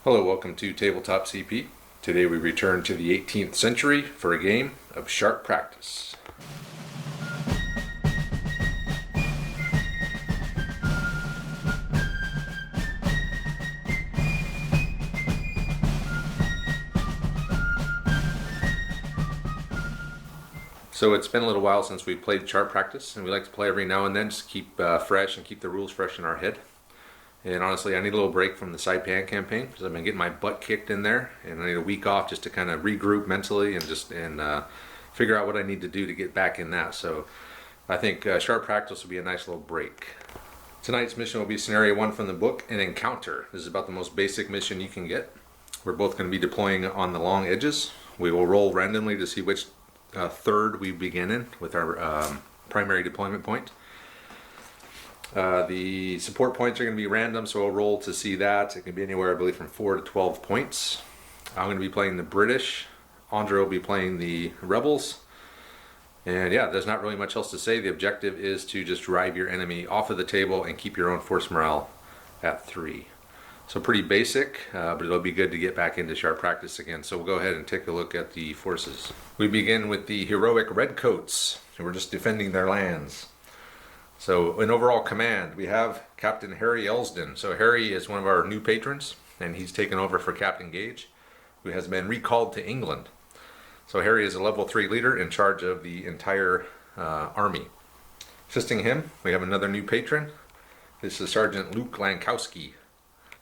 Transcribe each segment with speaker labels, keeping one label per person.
Speaker 1: Hello, welcome to Tabletop CP. Today we return to the 18th century for a game of sharp practice. So it's been a little while since we played sharp practice, and we like to play every now and then just to keep fresh and keep the rules fresh in our head. And honestly, I need a little break from the Saipan campaign because I've been getting my butt kicked in there, and I need a week off just to kind of regroup mentally and figure out what I need to do to get back in that. So I think sharp practice will be a nice little break. Tonight's mission will be scenario 1 from the book, an encounter. This is about the most basic mission you can get. We're both going to be deploying on the long edges. We will roll randomly to see which third we begin in with our primary deployment point. The support points are going to be random, so we'll roll to see that. It can be anywhere, I believe, from 4 to 12 points. I'm going to be playing the British. Andre will be playing the Rebels. And yeah, there's not really much else to say. The objective is to just drive your enemy off of the table and keep your own force morale at 3. So pretty basic, but it'll be good to get back into sharp practice again. So we'll go ahead and take a look at the forces. We begin with the heroic Redcoats, who are just defending their lands. So in overall command, we have Captain Harry Elsden. So Harry is one of our new patrons, and he's taken over for Captain Gage, who has been recalled to England. So Harry is a level 3 leader in charge of the entire army. Assisting him, we have another new patron. This is Sergeant Luke Lankowski.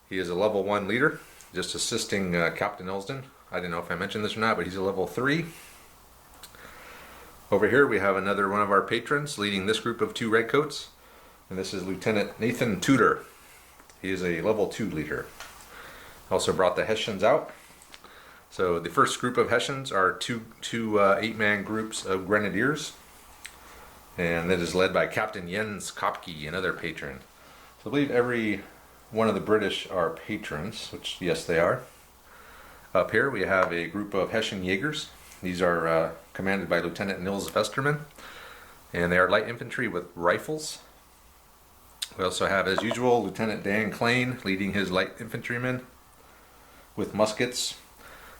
Speaker 1: He is a level 1 leader, just assisting Captain Elsden. I don't know if I mentioned this or not, but he's a level 3. Over here we have another one of our patrons leading this group of 2 Redcoats, and this is Lieutenant Nathan Tudor. He is a level 2 leader. Also brought the Hessians out. So the first group of Hessians are two 8-man groups of Grenadiers, and that is led by Captain Jens Kopke, another patron. So I believe every one of the British are patrons, which yes they are. Up here we have a group of Hessian Jaegers. These are commanded by Lieutenant Nils Vesterman, and they are light infantry with rifles. We also have, as usual, Lieutenant Dan Klein leading his light infantrymen with muskets.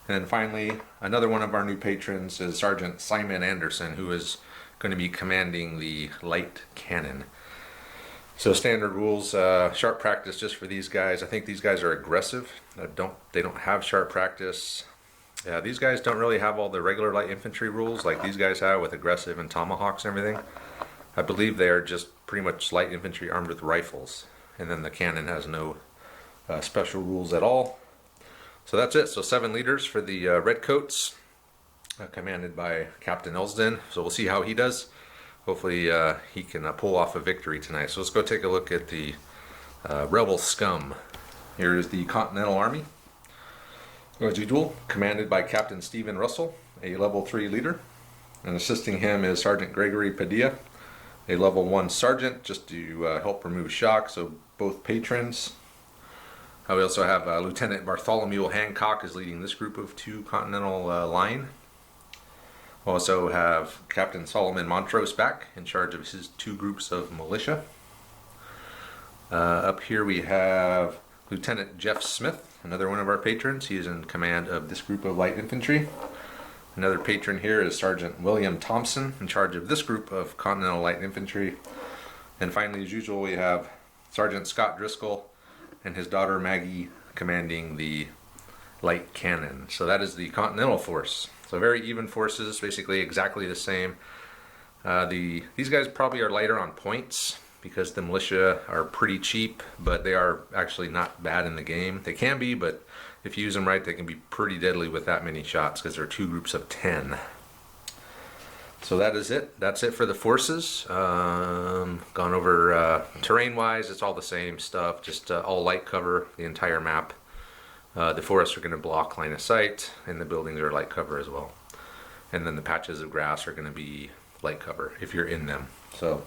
Speaker 1: And then finally, another one of our new patrons is Sergeant Simon Anderson, who is going to be commanding the light cannon. So standard rules, sharp practice just for these guys. I think these guys are aggressive. They don't have sharp practice. These guys don't really have all the regular light infantry rules like these guys have with aggressive and tomahawks and everything. I believe they are just pretty much light infantry armed with rifles. And then the cannon has no special rules at all. So that's it. So 7 leaders for the Redcoats, commanded by Captain Elsden. So we'll see how he does. Hopefully he can pull off a victory tonight. So let's go take a look at the Rebel Scum. Here is the Continental Army. As usual, commanded by Captain Stephen Russell, a level 3 leader. And assisting him is Sergeant Gregory Padilla, a level 1 sergeant, just to help remove shock. So both patrons. We also have Lieutenant Bartholomew Hancock is leading this group of 2 Continental line. We also have Captain Solomon Montrose back in charge of his 2 groups of militia. Up here we have Lieutenant Jeff Smith, another one of our patrons. He is in command of this group of light infantry. Another patron here is Sergeant William Thompson in charge of this group of Continental light infantry. And finally, as usual, we have Sergeant Scott Driscoll and his daughter Maggie commanding the light cannon. So that is the Continental force. So very even forces, basically exactly the same. These guys probably are lighter on points because the militia are pretty cheap, but they are actually not bad in the game. They can be, but if you use them right, they can be pretty deadly with that many shots because they're 2 groups of 10. So that is it. That's it for the forces. Gone over terrain-wise, it's all the same stuff, just all light cover, the entire map. The forests are going to block line of sight, and the buildings are light cover as well. And then the patches of grass are going to be light cover if you're in them. So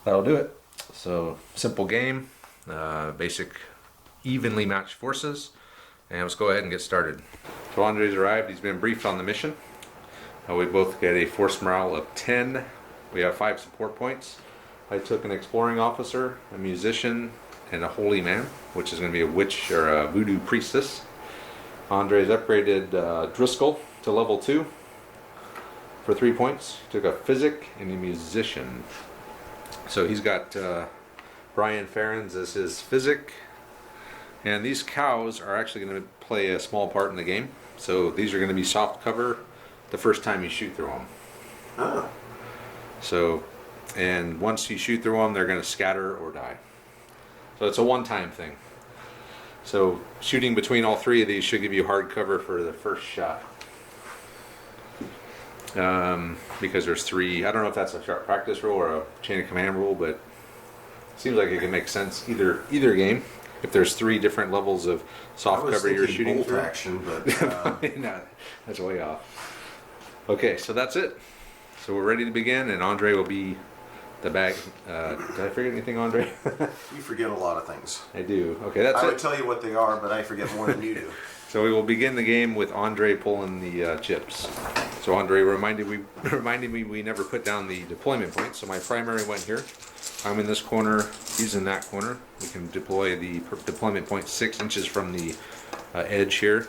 Speaker 1: that'll do it. So simple game, basic evenly matched forces, and let's go ahead and get started. So Andre's arrived. He's been briefed on the mission. We both get a force morale of 10. We have 5 support points. I took an exploring officer, a musician, and a holy man, which is going to be a witch or a voodoo priestess. Andre's upgraded Driscoll to level 2 for 3 points. He took a physic and a musician. So he's got Brian Ferrens as his physic. And these cows are actually going to play a small part in the game. So these are going to be soft cover the first time you shoot through them.
Speaker 2: Oh.
Speaker 1: So, and once you shoot through them, they're going to scatter or die. So it's a one-time thing. So shooting between all 3 of these should give you hard cover for the first shot. Because there's 3. I don't know if that's a sharp practice rule or a chain of command rule, but it seems like it can make sense either game. If there's 3 different levels of soft cover you're shooting
Speaker 2: bolt
Speaker 1: through.
Speaker 2: action, but
Speaker 1: No, that's way off. Okay, so that's it. So we're ready to begin, and Andre will be the bag. Did I forget anything, Andre?
Speaker 2: you forget a lot of things.
Speaker 1: I do. Okay, that's
Speaker 2: I
Speaker 1: it.
Speaker 2: would tell you what they are, but I forget more than you do.
Speaker 1: So we will begin the game with Andre pulling the chips. So Andre reminded me we never put down the deployment point. So my primary went here. I'm in this corner. He's in that corner. We can deploy the deployment point 6 inches from the edge here.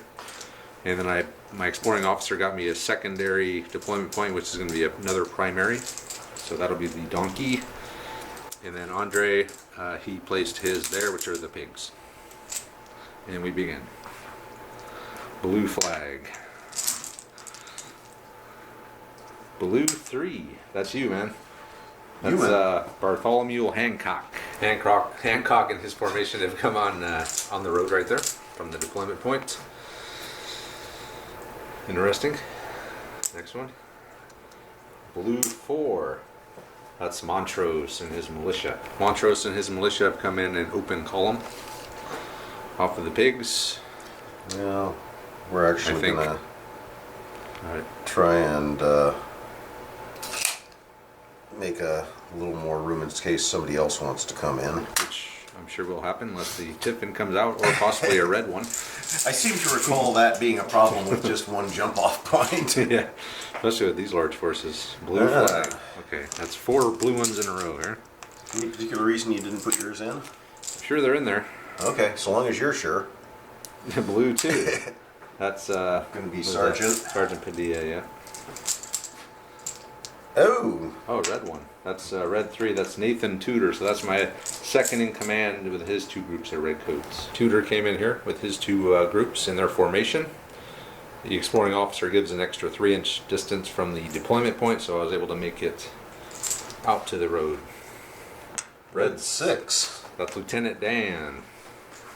Speaker 1: And then my exploring officer got me a secondary deployment point, which is going to be another primary. So that'll be the donkey. And then Andre, he placed his there, which are the pigs. And we begin. Blue flag. Blue 3. That's you, man. That's Bartholomew Hancock. Hancock and his formation have come on the road right there from the deployment point. Interesting. Next one. Blue 4. That's Montrose and his militia. Montrose and his militia have come in an open column off of the pigs.
Speaker 2: Well, we're actually gonna try and make a little more room in case somebody else wants to come in.
Speaker 1: Which I'm sure will happen unless the Tiffin comes out, or possibly a red one.
Speaker 2: I seem to recall that being a problem with just one jump-off point.
Speaker 1: Yeah, especially with these large forces. Blue flag. Okay, that's 4 blue ones in a row here.
Speaker 2: Any particular reason you didn't put yours in?
Speaker 1: I'm sure they're in there.
Speaker 2: Okay, so long as you're sure.
Speaker 1: Blue 2. That's
Speaker 2: going to be Sergeant.
Speaker 1: Sergeant Padilla, yeah.
Speaker 2: Oh,
Speaker 1: red 1. That's red 3. That's Nathan Tudor. So that's my second in command with his 2 groups of Redcoats. Tudor came in here with his 2 groups in their formation. The exploring officer gives an extra 3-inch distance from the deployment point, so I was able to make it out to the road.
Speaker 2: red 6.
Speaker 1: That's Lieutenant Dan.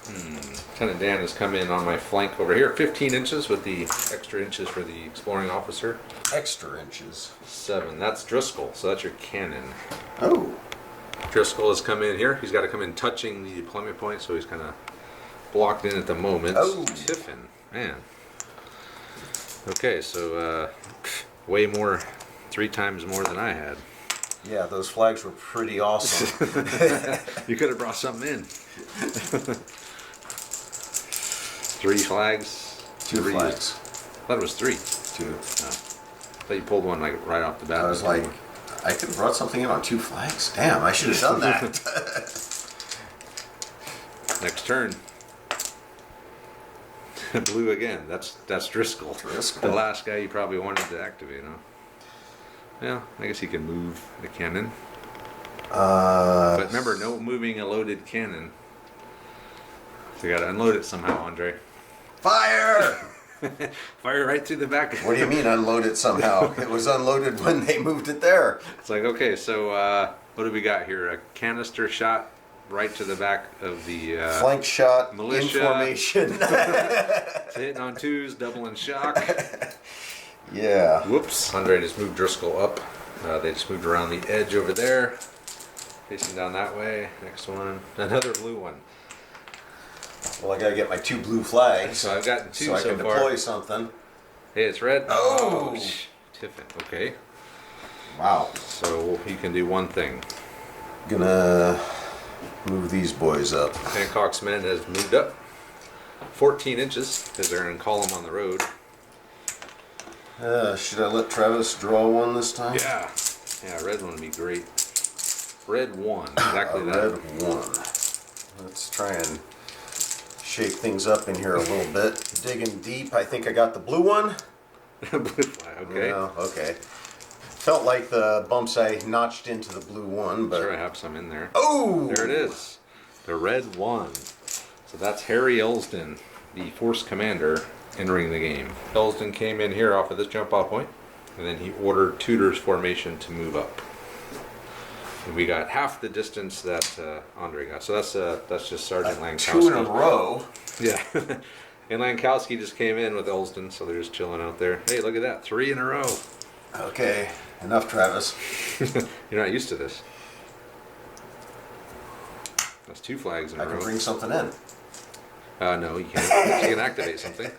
Speaker 1: Lieutenant Dan has come in on my flank over here. 15 inches with the extra inches for the exploring officer.
Speaker 2: Extra inches.
Speaker 1: 7. That's Driscoll, so that's your cannon.
Speaker 2: Oh.
Speaker 1: Driscoll has come in here. He's got to come in touching the deployment point, so he's kind of blocked in at the moment.
Speaker 2: Oh.
Speaker 1: Tiffin, man. Okay, so way more, 3 times more than I had.
Speaker 2: Yeah, those flags were pretty awesome.
Speaker 1: You could have brought something in. 3 flags.
Speaker 2: 2 flags.
Speaker 1: I thought it was 3.
Speaker 2: 2.
Speaker 1: Oh. I thought you pulled one like right off the bat.
Speaker 2: I was like, I could have brought something in on 2 flags. Damn, I should have done that.
Speaker 1: Next turn. Blue again. That's Driscoll. The last guy you probably wanted to activate, huh? Yeah, I guess he can move the cannon. But remember, no moving a loaded cannon. So you gotta unload it somehow, Andre.
Speaker 2: Fire!
Speaker 1: Fire right through the back.
Speaker 2: What do you mean unload it somehow? It was unloaded when they moved it there.
Speaker 1: It's like, okay, so what do we got here? A canister shot right to the back of the
Speaker 2: flank shot,
Speaker 1: militia.
Speaker 2: In formation.
Speaker 1: It's hitting on 2s, doubling shock.
Speaker 2: Yeah.
Speaker 1: Whoops. Andre just moved Driscoll up. They just moved around the edge over there. Facing down that way. Next one. Another blue one.
Speaker 2: Well, I gotta get my 2 blue flags.
Speaker 1: So I've gotten 2
Speaker 2: so I
Speaker 1: so
Speaker 2: can
Speaker 1: far.
Speaker 2: deploy something.
Speaker 1: Hey, it's red.
Speaker 2: Oh!
Speaker 1: Tiffin. Okay.
Speaker 2: Wow.
Speaker 1: So he can do one thing.
Speaker 2: Gonna move these boys up.
Speaker 1: Hancock's men has moved up 14 inches because they're in column on the road.
Speaker 2: Should I let Travis draw one this time?
Speaker 1: Yeah. Yeah, red one would be great. Red 1. Exactly that.
Speaker 2: Red 1. Let's try and shake things up in here a little bit. Digging deep, I think I got the blue one.
Speaker 1: Blue flag, okay.
Speaker 2: No, okay. Felt like the bumps I notched into the blue one, but...
Speaker 1: Sure, I have some in there.
Speaker 2: Oh!
Speaker 1: There it is. The red one. So that's Harry Elston, the Force Commander, entering the game. Elston came in here off of this jump off point, and then he ordered Tudor's formation to move up. And we got half the distance that Andre got. So that's just Sergeant Lankowski.
Speaker 2: 2 in a row.
Speaker 1: Yeah. And Lankowski just came in with Elston, so they're just chilling out there. Hey, look at that. 3 in a row.
Speaker 2: Okay, enough, Travis.
Speaker 1: You're not used to this. That's 2 flags in a
Speaker 2: I
Speaker 1: row.
Speaker 2: can bring something in.
Speaker 1: No, you can't. You can activate something.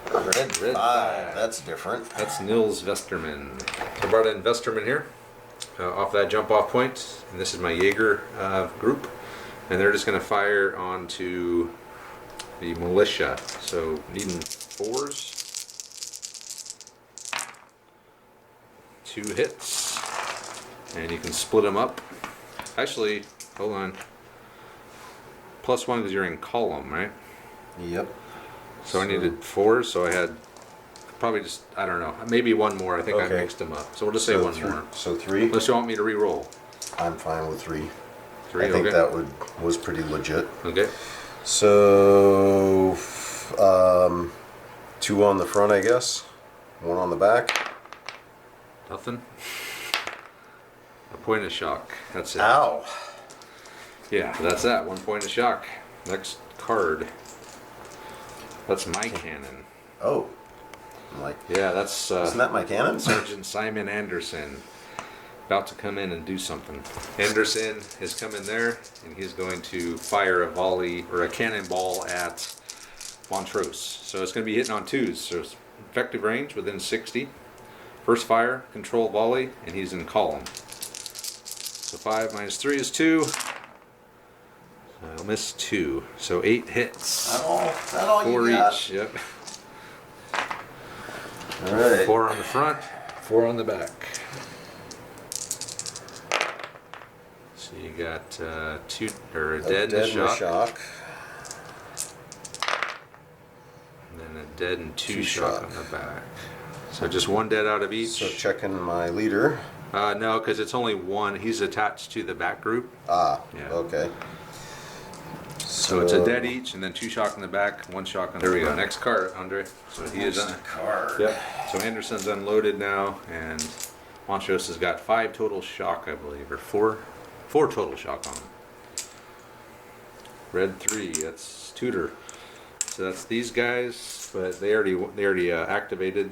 Speaker 2: Red 5,
Speaker 1: five.
Speaker 2: that's different.
Speaker 1: That's Nils Vesterman. So I brought in Vesterman here, off that jump off point. And this is my Jaeger group. And they're just going to fire onto the militia. So needing 4s. 2 hits. And you can split them up. Actually, hold on. +1 because you're in column, right?
Speaker 2: Yep.
Speaker 1: So I needed 4s, so I had probably just, I don't know, maybe 1 more. I think I
Speaker 2: Okay.
Speaker 1: mixed them up. So we'll just say 1 more.
Speaker 2: So 3?
Speaker 1: Unless you want me to re-roll.
Speaker 2: I'm fine with 3.
Speaker 1: 3,
Speaker 2: I think
Speaker 1: okay.
Speaker 2: that was pretty legit.
Speaker 1: Okay.
Speaker 2: So, 2 on the front, I guess. 1 on the back.
Speaker 1: Nothing. A point of shock. That's it.
Speaker 2: Ow.
Speaker 1: Yeah, that's that. 1 point of shock. Next card. That's my cannon.
Speaker 2: Oh. I'm like,
Speaker 1: Yeah, that's
Speaker 2: isn't that my cannon?
Speaker 1: Sergeant Simon Anderson. About to come in and do something. Anderson has come in there, and he's going to fire a volley or a cannonball at Montrose. So it's going to be hitting on 2s. So it's effective range within 60. First fire, control volley, and he's in column. So 5 minus 3 is 2. I'll miss 2. So 8 hits.
Speaker 2: That all
Speaker 1: 4
Speaker 2: you got?
Speaker 1: each. Yep.
Speaker 2: All right.
Speaker 1: 4 on the front, 4 on the back. So you got 2 or a dead, and a shock, and then a dead and 2 shock on the back. So just 1 dead out of each.
Speaker 2: So checking my leader.
Speaker 1: No, because it's only 1. He's attached to the back group.
Speaker 2: Ah,
Speaker 1: Yeah.
Speaker 2: okay.
Speaker 1: So it's a dead each, and then 2 shock in the back, 1 shock on the There we go. Next card, Andre. So he is on.
Speaker 2: Card.
Speaker 1: Yep. So Anderson's unloaded now, and Montrose has got 5 total shock, I believe, or 4 total shock on him. Red 3. That's Tudor. So that's these guys, but they already activated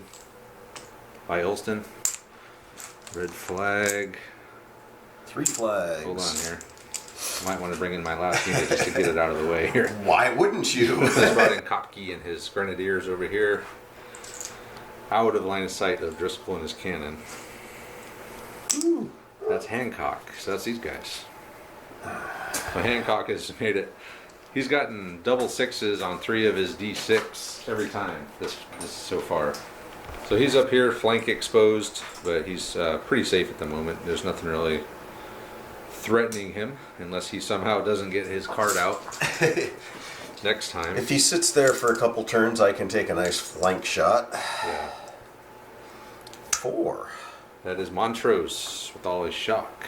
Speaker 1: by Elston. Red flag.
Speaker 2: 3 flags.
Speaker 1: Hold on here. I might want to bring in my last unit just to get it out of the way here.
Speaker 2: Why wouldn't you?
Speaker 1: I brought in Kopke and his grenadiers over here, out of line of sight of Driscoll and his cannon.
Speaker 2: Ooh.
Speaker 1: That's Hancock. So that's these guys. So Hancock has made it. He's gotten double 6s on 3 of his D6 every time this so far. So he's up here, flank exposed, but he's pretty safe at the moment. There's nothing really threatening him unless he somehow doesn't get his card out next time.
Speaker 2: If he sits there for a couple turns, I can take a nice flank shot.
Speaker 1: Yeah.
Speaker 2: 4.
Speaker 1: That is Montrose with all his shock.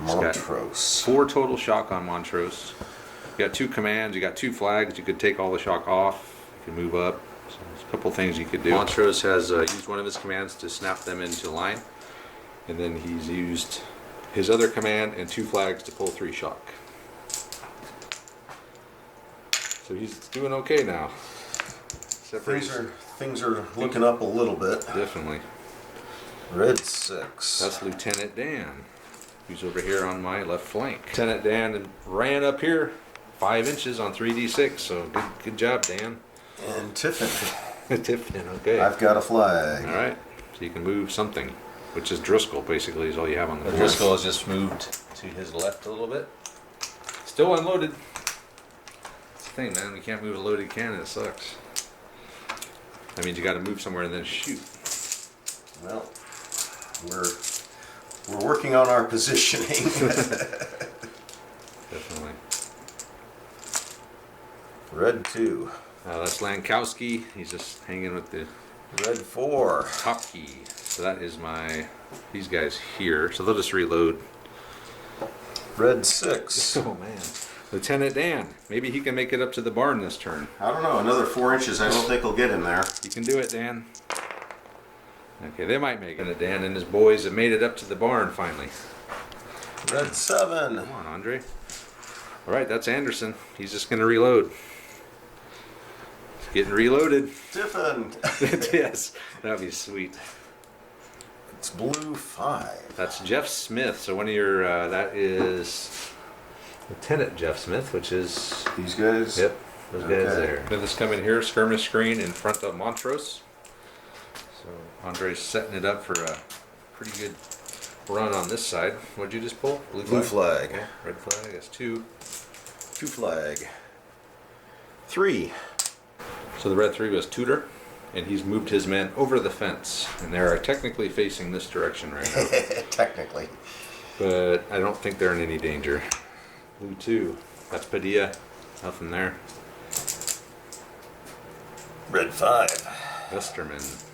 Speaker 2: Montrose.
Speaker 1: 4 total shock on Montrose. You got 2 commands, you got 2 flags, you could take all the shock off, you can move up. So there's a couple things you could do. Montrose has used one of his commands to snap them into line, and then he's used his other command and 2 flags to pull 3 shock. So he's doing okay now.
Speaker 2: Things are looking up a little bit.
Speaker 1: Definitely.
Speaker 2: Red 6.
Speaker 1: That's Lieutenant Dan, who's over here on my left flank. Lieutenant Dan ran up here 5 inches on 3d6, so good job, Dan.
Speaker 2: And Tiffin.
Speaker 1: Tiffin, okay.
Speaker 2: I've got a flag.
Speaker 1: All right, so you can move something, which is Driscoll, basically, is all you have on the board.
Speaker 3: Driscoll has just moved to his left a little bit.
Speaker 1: Still unloaded. That's the thing, man. We can't move a loaded cannon. It sucks. That means you got to move somewhere and then shoot.
Speaker 2: Well, we're working on our positioning. Red 2.
Speaker 1: That's Lankowski. He's just hanging with the
Speaker 2: Red 4.
Speaker 1: top key. So that is these guys here. So they'll just reload.
Speaker 2: Red 6.
Speaker 1: Oh man. Lieutenant Dan. Maybe he can make it up to the barn this turn.
Speaker 2: I don't know, another 4 inches I don't think will get in there.
Speaker 1: You can do it, Dan. Okay, they might make it. Dan and his boys have made it up to the barn finally.
Speaker 2: Red 7.
Speaker 1: Come on, Andre. All right, that's Anderson. He's just going to reload. He's getting reloaded.
Speaker 2: Tiffin.
Speaker 1: Yes, that'd be sweet.
Speaker 2: It's blue 5.
Speaker 1: That's Jeff Smith. So one of your, that is Lieutenant Jeff Smith, which is...
Speaker 2: These guys?
Speaker 1: Yep, those guys there. Then this come in here, skirmish screen in front of Montrose. So Andre's setting it up for a pretty good run on this side. What'd you just pull?
Speaker 2: Blue flag.
Speaker 1: Okay. Red flag, that's 2.
Speaker 2: 2 flag. 3.
Speaker 1: So the red 3 was Tudor, and he's moved his men over the fence. And they're technically facing this direction right now.
Speaker 2: Technically.
Speaker 1: But I don't think they're in any danger. Blue 2, that's Padilla. Nothing there.
Speaker 2: Red 5.
Speaker 1: Vesterman.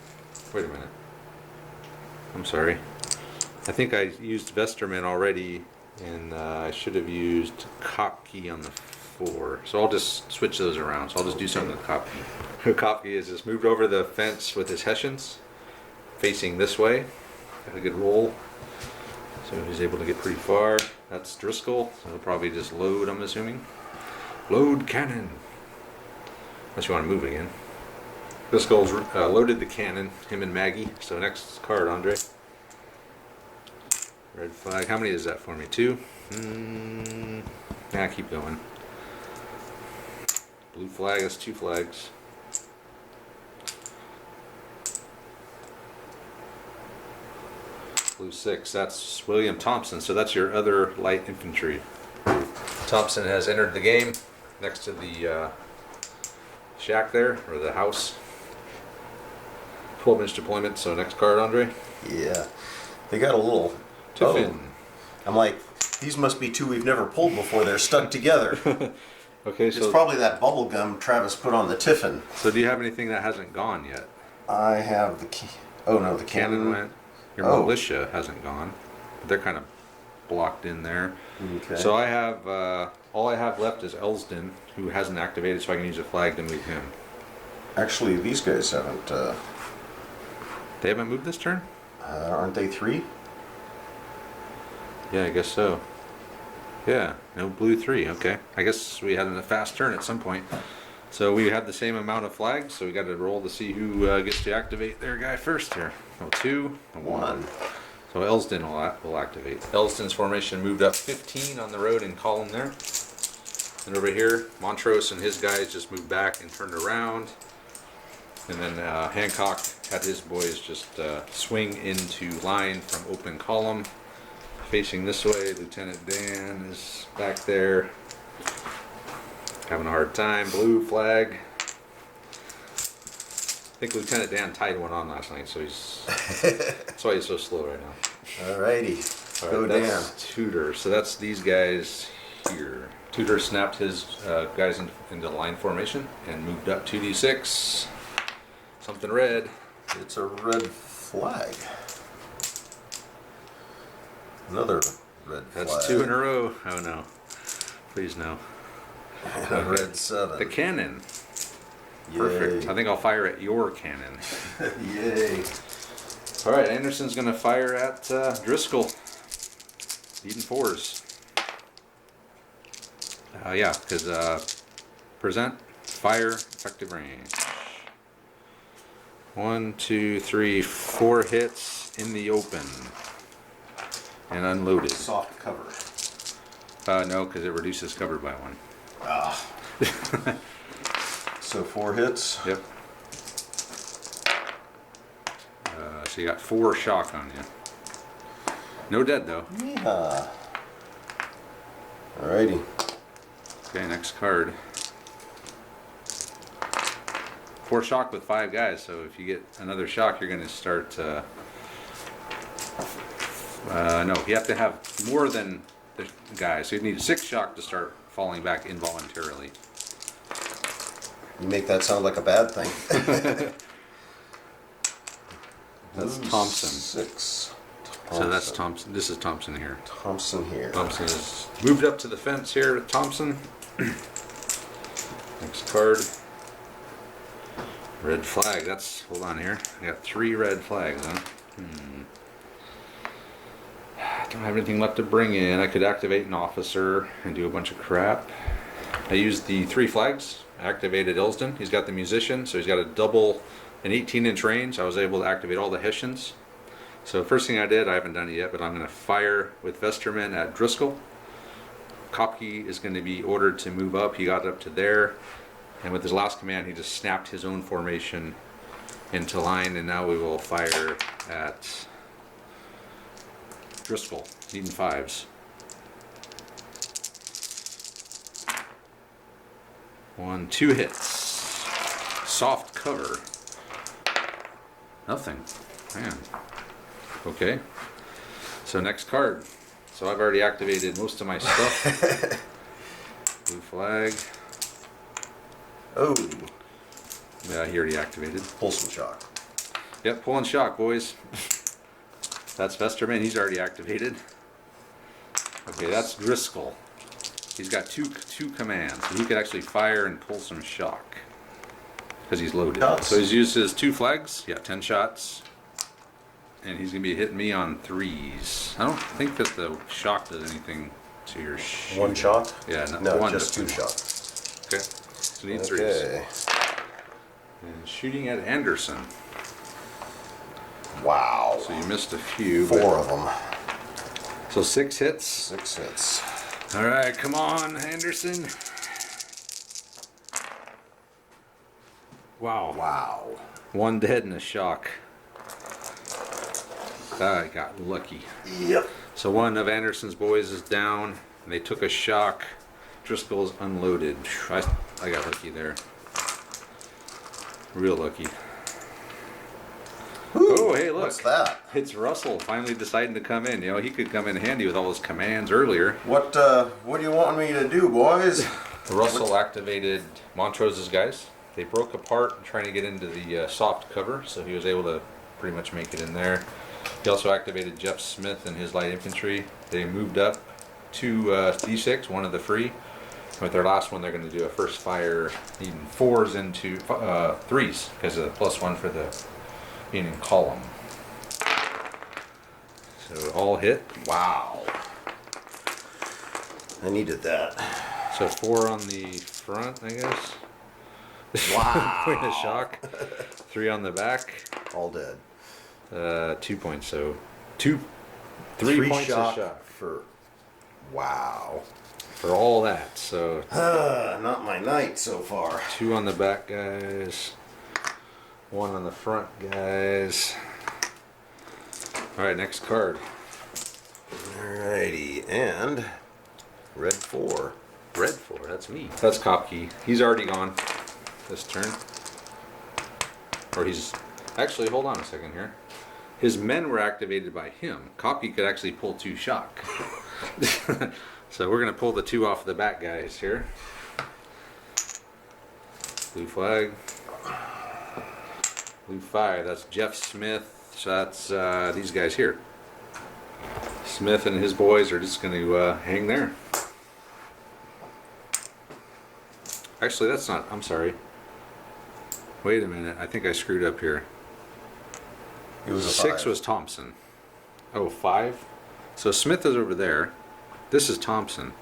Speaker 1: Wait a minute. I'm sorry. I think I used Vesterman already, and I should have used Kopke on the 4. So I'll just switch those around. So I'll just do something with Kopke. Kopke is just moved over the fence with his Hessians, facing this way. Got a good roll. So he's able to get pretty far. That's Driscoll. So he'll probably just load, I'm assuming. Load cannon. Unless you want to move again. Driscoll's loaded the cannon, him and Maggie. So next card, Andre. Red flag. How many is that for me? 2? Nah, keep going. Blue flag. That's 2 flags. Blue 6. That's William Thompson. So that's your other light infantry. Thompson has entered the game next to the shack there, or the house. 12-inch deployment. So next card, Andre.
Speaker 2: Yeah. They got a little...
Speaker 1: Tiffin.
Speaker 2: Oh. I'm like, these must be 2 we've never pulled before. They're stuck together.
Speaker 1: Okay, so
Speaker 2: it's probably that bubble gum Travis put on the Tiffin.
Speaker 1: So do you have anything that hasn't gone yet?
Speaker 2: I have the... Oh, no, the
Speaker 1: Cannon went. Your militia hasn't gone. They're kind of blocked in there.
Speaker 2: Okay.
Speaker 1: So I have... all I have left is Elsden, who hasn't activated, so I can use a flag to move him.
Speaker 2: Actually, these guys haven't...
Speaker 1: They haven't moved this turn?
Speaker 2: aren't they 3?
Speaker 1: Yeah, I guess so. Yeah, no blue 3. Okay. I guess we had a fast turn at some point. So we have the same amount of flags, so we got to roll to see who gets to activate their guy first here. 2, 1. So Elsden will activate. Elsden's formation moved up 15 on the road in column there. And over here, Montrose and his guys just moved back and turned around. And then Hancock had his boys just swing into line from open column. Facing this way, Lieutenant Dan is back there. Having a hard time. Blue flag. I think Lieutenant Dan tied one on last night, so that's why he's so slow right now.
Speaker 2: Alrighty.
Speaker 1: All right, that's Tudor. So that's these guys here. Tudor snapped his guys into line formation and moved up 2d6. Something red.
Speaker 2: It's a red flag. Another red flag.
Speaker 1: That's 2 in a row. Oh no. Please no.
Speaker 2: And a red 7.
Speaker 1: The cannon.
Speaker 2: Yay.
Speaker 1: Perfect. I think I'll fire at your cannon.
Speaker 2: Yay.
Speaker 1: All right, Anderson's going to fire at Driscoll. Needing 4s. Yeah, because present, fire, effective range. 1, 2, 3, 4 hits in the open. And unloaded.
Speaker 2: Soft cover.
Speaker 1: No, because it reduces cover by 1.
Speaker 2: Ah. So 4 hits.
Speaker 1: Yep. So you got 4 shock on you. No dead though.
Speaker 2: Yeah. Alrighty.
Speaker 1: Okay, next card. 4 shock with 5 guys, so if you get another shock, you're going to start... no, you have to have more than the guys. So you need 6 shock to start falling back involuntarily.
Speaker 2: You make that sound like a bad thing.
Speaker 1: That's
Speaker 2: Blue
Speaker 1: Thompson.
Speaker 2: 6.
Speaker 1: So that's Thompson. This is Thompson here.
Speaker 2: Thompson here.
Speaker 1: Thompson is moved up to the fence here with Thompson. Next card. Red flag. That's, hold on here. I got 3 red flags, huh? I don't have anything left to bring in. I could activate an officer and do a bunch of crap. I used the 3 flags. I activated Ilsden. He's got the musician, so he's got a double, an 18-inch range. I was able to activate all the Hessians. So first thing I did, I haven't done it yet, but I'm going to fire with Vesterman at Driscoll. Kopke is going to be ordered to move up. He got up to there, and with his last command, he just snapped his own formation into line, and now we will fire at Driscoll, needing 5s. 1, 2 hits. Soft cover. Nothing. Man. Okay. So next card. So I've already activated most of my stuff. Blue flag.
Speaker 2: Oh,
Speaker 1: Yeah, he already activated.
Speaker 2: pull some shock.
Speaker 1: Yep, pulling shock, boys. That's Vesterman. He's already activated. Okay, that's Driscoll. He's got two commands. So he could actually fire and pull some shock because he's loaded.
Speaker 2: Shots.
Speaker 1: So he's used his 2 flags. Yeah, 10 shots. And he's going to be hitting me on 3s. I don't think that the shock does anything to your shooting.
Speaker 2: 1 shot?
Speaker 1: Yeah,
Speaker 2: No,
Speaker 1: one
Speaker 2: just
Speaker 1: does.
Speaker 2: 2 shots.
Speaker 1: Okay. So he needs 3s.
Speaker 2: Okay.
Speaker 1: And shooting at Anderson.
Speaker 2: Wow.
Speaker 1: So you missed a few.
Speaker 2: 4 of them.
Speaker 1: So 6 hits.
Speaker 2: 6 hits.
Speaker 1: All right, come on, Anderson. Wow.
Speaker 2: Wow.
Speaker 1: 1 dead and a shock. I got lucky.
Speaker 2: Yep.
Speaker 1: So one of Anderson's boys is down, and they took a shock. Driscoll's unloaded. I got lucky there. Real lucky.
Speaker 2: Ooh,
Speaker 1: Oh, hey, look.
Speaker 2: What's that?
Speaker 1: It's Russell finally deciding to come in. You know, he could come in handy with all his commands earlier.
Speaker 2: What do you want me to do, boys?
Speaker 1: Russell activated Montrose's guys. They broke apart trying to get into the soft cover, so he was able to pretty much make it in there. He also activated Jeff Smith and his light infantry. They moved up to D6, one of the free. With their last one, they're going to do a first fire, needing 4s into 3s because of the +1 for the being in column. So all hit.
Speaker 2: Wow. I needed that.
Speaker 1: So 4 on the front, I guess.
Speaker 2: Wow.
Speaker 1: Point of shock. 3 on the back.
Speaker 2: All dead.
Speaker 1: 2 points. So 3 points
Speaker 2: shock
Speaker 1: of shock
Speaker 2: for. Wow.
Speaker 1: for all that. So
Speaker 2: Not my night so far.
Speaker 1: 2 on the back, guys. 1 on the front, guys. All right, next card.
Speaker 2: Alrighty, and red 4.
Speaker 1: Red 4. That's me. That's Kopke. He's already gone this turn. Or he's actually. Hold on a second here. His men were activated by him. Kopke could actually pull 2 shock. So we're gonna pull the 2 off the back guys here. Blue flag. Blue fire. That's Jeff Smith. So that's these guys here. Smith and his boys are just going to hang there. Actually, that's not. I'm sorry. Wait a minute. I think I screwed up here.
Speaker 2: It was a
Speaker 1: 6
Speaker 2: 5.
Speaker 1: was Thompson. Oh, 5. So Smith is over there. This is Thompson.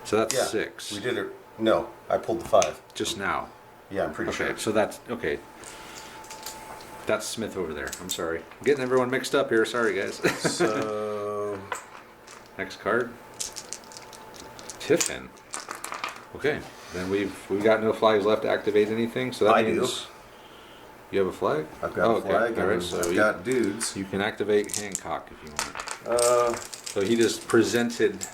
Speaker 1: So that's
Speaker 2: Yeah,
Speaker 1: 6.
Speaker 2: We did it. No, I pulled the 5.
Speaker 1: Just now.
Speaker 2: Yeah, I'm pretty
Speaker 1: Okay,
Speaker 2: sure.
Speaker 1: so that's okay. That's Smith over there. I'm sorry. I'm getting everyone mixed up here. Sorry, guys.
Speaker 2: So
Speaker 1: Next card. Tiffin. Okay. Then we've got no flags left to activate anything. So that
Speaker 2: I do.
Speaker 1: means you have a flag.
Speaker 2: I've got a flag,
Speaker 1: All right.
Speaker 2: and
Speaker 1: So
Speaker 2: I've
Speaker 1: you,
Speaker 2: got dudes.
Speaker 1: you can activate Hancock if you want. So he just presented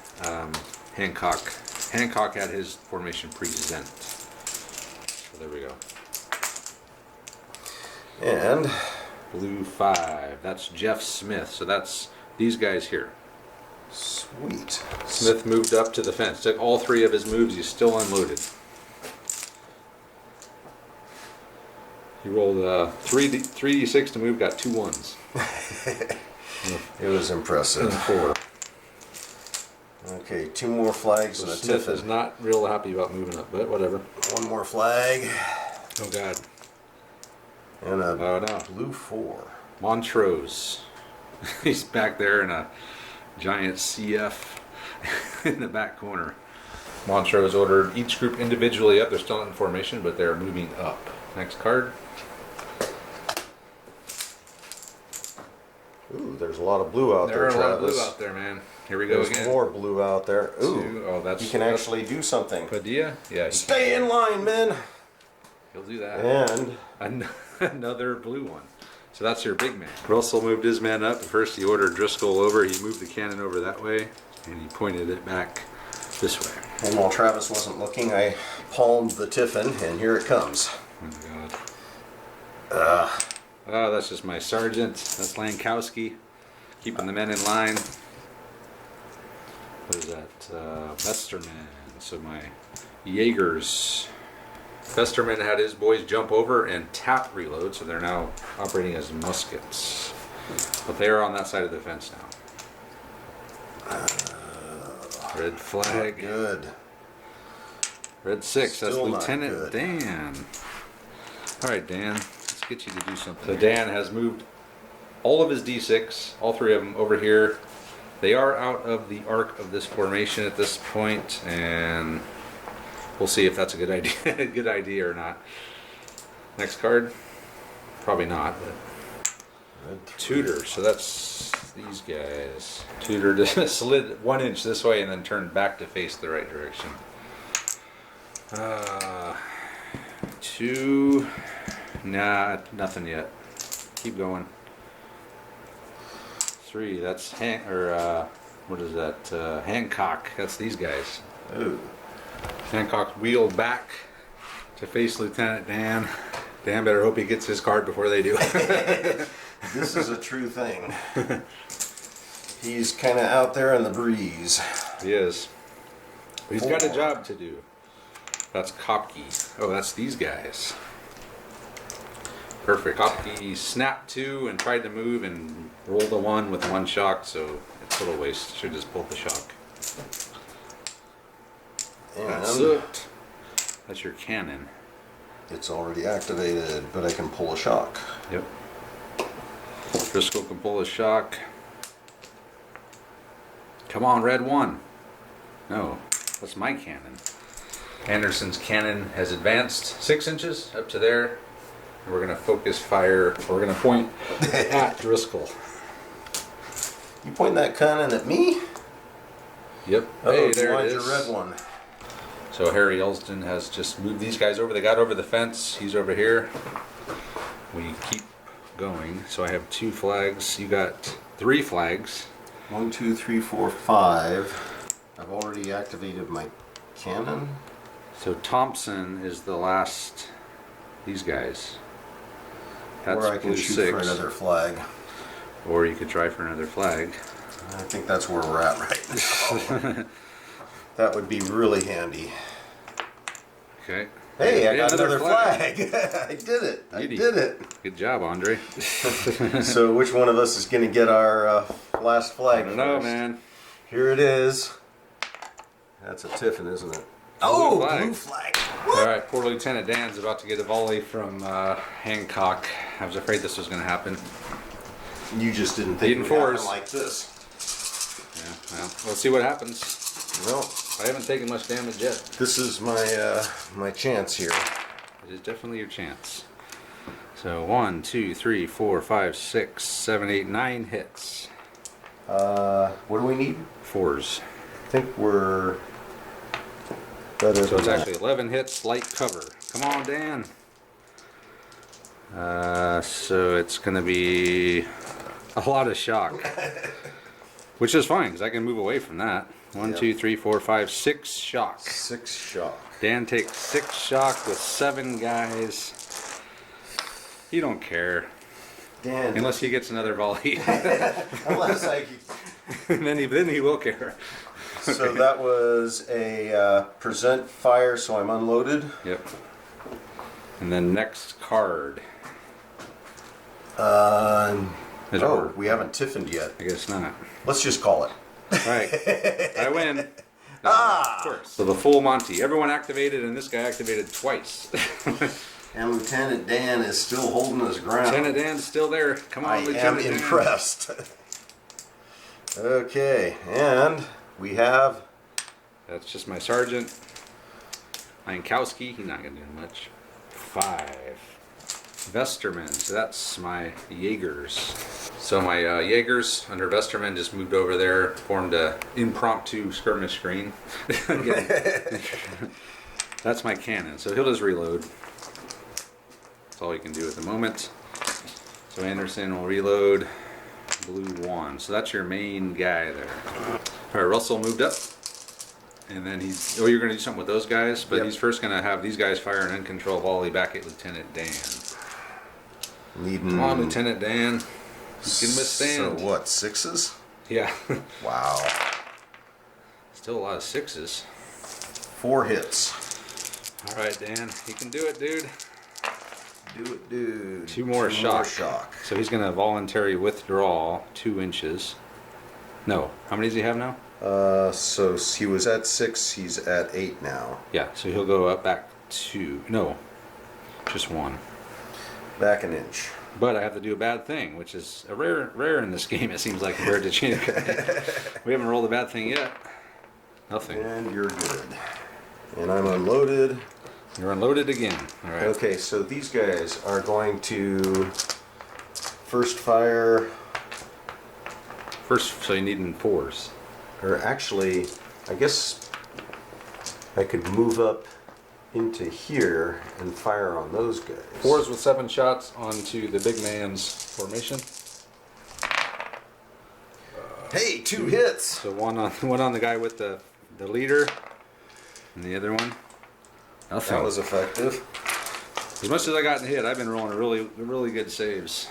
Speaker 1: Hancock. Hancock had his formation present. So there we go.
Speaker 2: And
Speaker 1: Blue 5. That's Jeff Smith. So that's these guys here.
Speaker 2: sweet.
Speaker 1: Smith moved up to the fence. Took all 3 of his moves. He's still unloaded.
Speaker 4: He rolled 3d6 to move, got 2 1s.
Speaker 2: It was impressive.
Speaker 4: And 4.
Speaker 2: Okay, 2 more flags and a
Speaker 4: Smith is
Speaker 2: tiffin.
Speaker 4: not real happy about moving up, but whatever.
Speaker 2: 1 more flag
Speaker 4: Oh God.
Speaker 2: and a
Speaker 4: Oh no.
Speaker 2: blue 4.
Speaker 4: Montrose. He's back there in a giant CF in the back corner.
Speaker 1: Montrose ordered each group individually up. They're still in formation, but they're moving up. Next card.
Speaker 2: Ooh, there's a lot of blue out
Speaker 1: There
Speaker 2: there,
Speaker 1: are a lot of
Speaker 2: Travis.
Speaker 1: blue out there, man. Here we go
Speaker 2: There's
Speaker 1: again.
Speaker 2: more blue out there. Ooh,
Speaker 1: 2. Oh, that's
Speaker 2: you can actually do something.
Speaker 1: Padilla. Yeah, he
Speaker 2: Stay in line, men.
Speaker 1: he'll do that.
Speaker 2: And
Speaker 1: Another blue one. So that's your big man.
Speaker 4: Russell moved his man up. First he ordered Driscoll over. He moved the cannon over that way, and he pointed it back this way.
Speaker 2: and while Travis wasn't looking, I palmed the tiffin, and here it comes.
Speaker 4: Oh my God. Oh, that's just my sergeant. That's Lankowski, keeping the men in line. What is that? Vesterman. So my Jaegers.
Speaker 1: Festerman had his boys jump over and tap reload, so they're now operating as muskets. But they are on that side of the fence now. Red flag.
Speaker 2: Good.
Speaker 1: Red 6. That's
Speaker 2: Still not
Speaker 1: Lieutenant
Speaker 2: good.
Speaker 1: Dan. All right, Dan. Let's get you to do something. So Dan has moved all of his D6, all 3 of them, over here. They are out of the arc of this formation at this point, and we'll see if that's a good idea, good idea or not. Next card, probably not. But
Speaker 2: Red 3.
Speaker 1: Tudor, so that's these guys. Tudor just slid 1 inch this way and then turned back to face the right direction. 2, nah, nothing yet. Keep going. 3, that's what is that? Hancock. That's these guys.
Speaker 2: Ooh.
Speaker 1: Hancock wheeled back to face Lieutenant Dan. Dan better hope he gets his card before they do.
Speaker 2: This is a true thing. He's kind of out there in the breeze.
Speaker 1: He is. But he's got a job to do. That's Kopke. Oh, that's these guys. Perfect. Kopke snapped 2 and tried to move and rolled a 1 with 1 shock, so it's a little waste. Should just pull the shock. That's
Speaker 2: And
Speaker 1: it. That's your cannon.
Speaker 2: it's already activated, but I can pull a shock.
Speaker 1: Yep. Driscoll can pull a shock. Come on, red 1. No, that's my cannon. Anderson's cannon has advanced 6 inches up to there. And we're going to focus fire. We're going to point at Driscoll.
Speaker 2: You point that cannon at me?
Speaker 1: Yep.
Speaker 2: Oh,
Speaker 1: Hey, there
Speaker 2: why'd
Speaker 1: it
Speaker 2: your
Speaker 1: is.
Speaker 2: red one?
Speaker 1: So Harry Elston has just moved these guys over. They got over the fence. He's over here. We keep going. So I have 2 flags. You got 3 flags.
Speaker 2: 1, 2, 3, 4, 5. I've already activated my cannon.
Speaker 1: So Thompson is the last. These guys. That's
Speaker 2: Or I can
Speaker 1: blue
Speaker 2: shoot
Speaker 1: 6.
Speaker 2: for another flag.
Speaker 1: Or you could try for another flag.
Speaker 2: I think that's where we're at right now. That would be really handy.
Speaker 1: Okay.
Speaker 2: Hey, I
Speaker 1: Hey,
Speaker 2: got another flag. I did it. I
Speaker 1: Beauty.
Speaker 2: did it.
Speaker 1: Good job, Andre.
Speaker 2: So which one of us is going to get our last flag
Speaker 1: I don't know,
Speaker 2: first?
Speaker 1: man.
Speaker 2: Here it is. That's a tiffin, isn't it?
Speaker 1: Blue flag.
Speaker 2: Blue flag.
Speaker 1: All right, poor Lieutenant Dan's about to get a volley from Hancock. I was afraid this was going to happen.
Speaker 2: You just didn't think
Speaker 1: Beating
Speaker 2: it would happen
Speaker 1: fours.
Speaker 2: like this.
Speaker 1: Yeah, well, we'll see what happens.
Speaker 2: Well,
Speaker 1: I haven't taken much damage yet.
Speaker 2: this is my my chance here.
Speaker 1: It is definitely your chance. So 1, 2, 3, 4, 5, 6, 7, 8, 9 hits.
Speaker 2: What do we need?
Speaker 1: 4s.
Speaker 2: I think we're better
Speaker 1: So
Speaker 2: than
Speaker 1: it's
Speaker 2: that.
Speaker 1: actually 11 hits, light cover. Come on, Dan. So it's going to be a lot of shock. Which is fine, because I can move away from that. 1,
Speaker 2: Yep.
Speaker 1: 2, 3, 4, 5, 6 shock.
Speaker 2: 6 shock.
Speaker 1: Dan takes 6 shock with 7 guys. He don't care.
Speaker 2: Dan,
Speaker 1: Unless he gets another volley.
Speaker 2: unless I...
Speaker 1: then he will care.
Speaker 2: So that was a present fire, so I'm unloaded.
Speaker 1: Yep.
Speaker 4: And then next card. Is
Speaker 2: Oh,
Speaker 4: it-
Speaker 2: we haven't tiffined yet.
Speaker 4: I guess not.
Speaker 2: Let's just call it.
Speaker 4: Alright, I win. Of course. So the full Monty. Everyone activated, and this guy activated twice.
Speaker 2: And Lieutenant Dan is still holding his ground.
Speaker 4: Lieutenant Dan's still there. Come on,
Speaker 2: I am
Speaker 4: Lieutenant Dan.
Speaker 2: impressed. Okay, and we have
Speaker 4: That's just my sergeant. Jankowski, he's not going to do much. 5. Vesterman, so that's my Jaegers. So my Jaegers under Vesterman just moved over there, formed a impromptu skirmish screen. That's my cannon, so he'll just reload. That's all he can do at the moment. So Anderson will reload. Blue 1. So that's your main guy there. Alright, Russell moved up. And then he's... Oh, you're going to do something with those guys? But
Speaker 2: Yep.
Speaker 4: he's first going to have these guys fire an uncontrolled volley back at Lieutenant Dan.
Speaker 2: leading.
Speaker 4: Come on, Lieutenant Dan. You can withstand.
Speaker 2: So what, 6s?
Speaker 4: Yeah.
Speaker 2: Wow.
Speaker 4: Still a lot of 6s.
Speaker 2: 4 hits.
Speaker 4: Alright, Dan. You can do it, dude.
Speaker 2: Do it, dude.
Speaker 4: 2 more shock. So he's going to voluntary withdraw 2 inches. No. How many does he have now?
Speaker 2: So he was at 6, he's at 8 now.
Speaker 4: Yeah, so he'll go up back 2. No. Just 1.
Speaker 2: Back an inch.
Speaker 4: But I have to do a bad thing, which is a rare in this game, it seems like, compared to Chinook. We haven't rolled a bad thing yet. Nothing.
Speaker 2: And you're good. And I'm unloaded.
Speaker 4: You're unloaded again. All right.
Speaker 2: Okay, so these guys are going to first fire,
Speaker 4: First, so you need in 4s.
Speaker 2: or actually, I guess I could move up into here and fire on those guys.
Speaker 4: 4s with 7 shots onto the big man's formation.
Speaker 2: Hey, 2 hits!
Speaker 4: So one on the guy with the leader, and the other one. Nothing.
Speaker 2: That was effective.
Speaker 4: As much as I got hit, I've been rolling really good saves.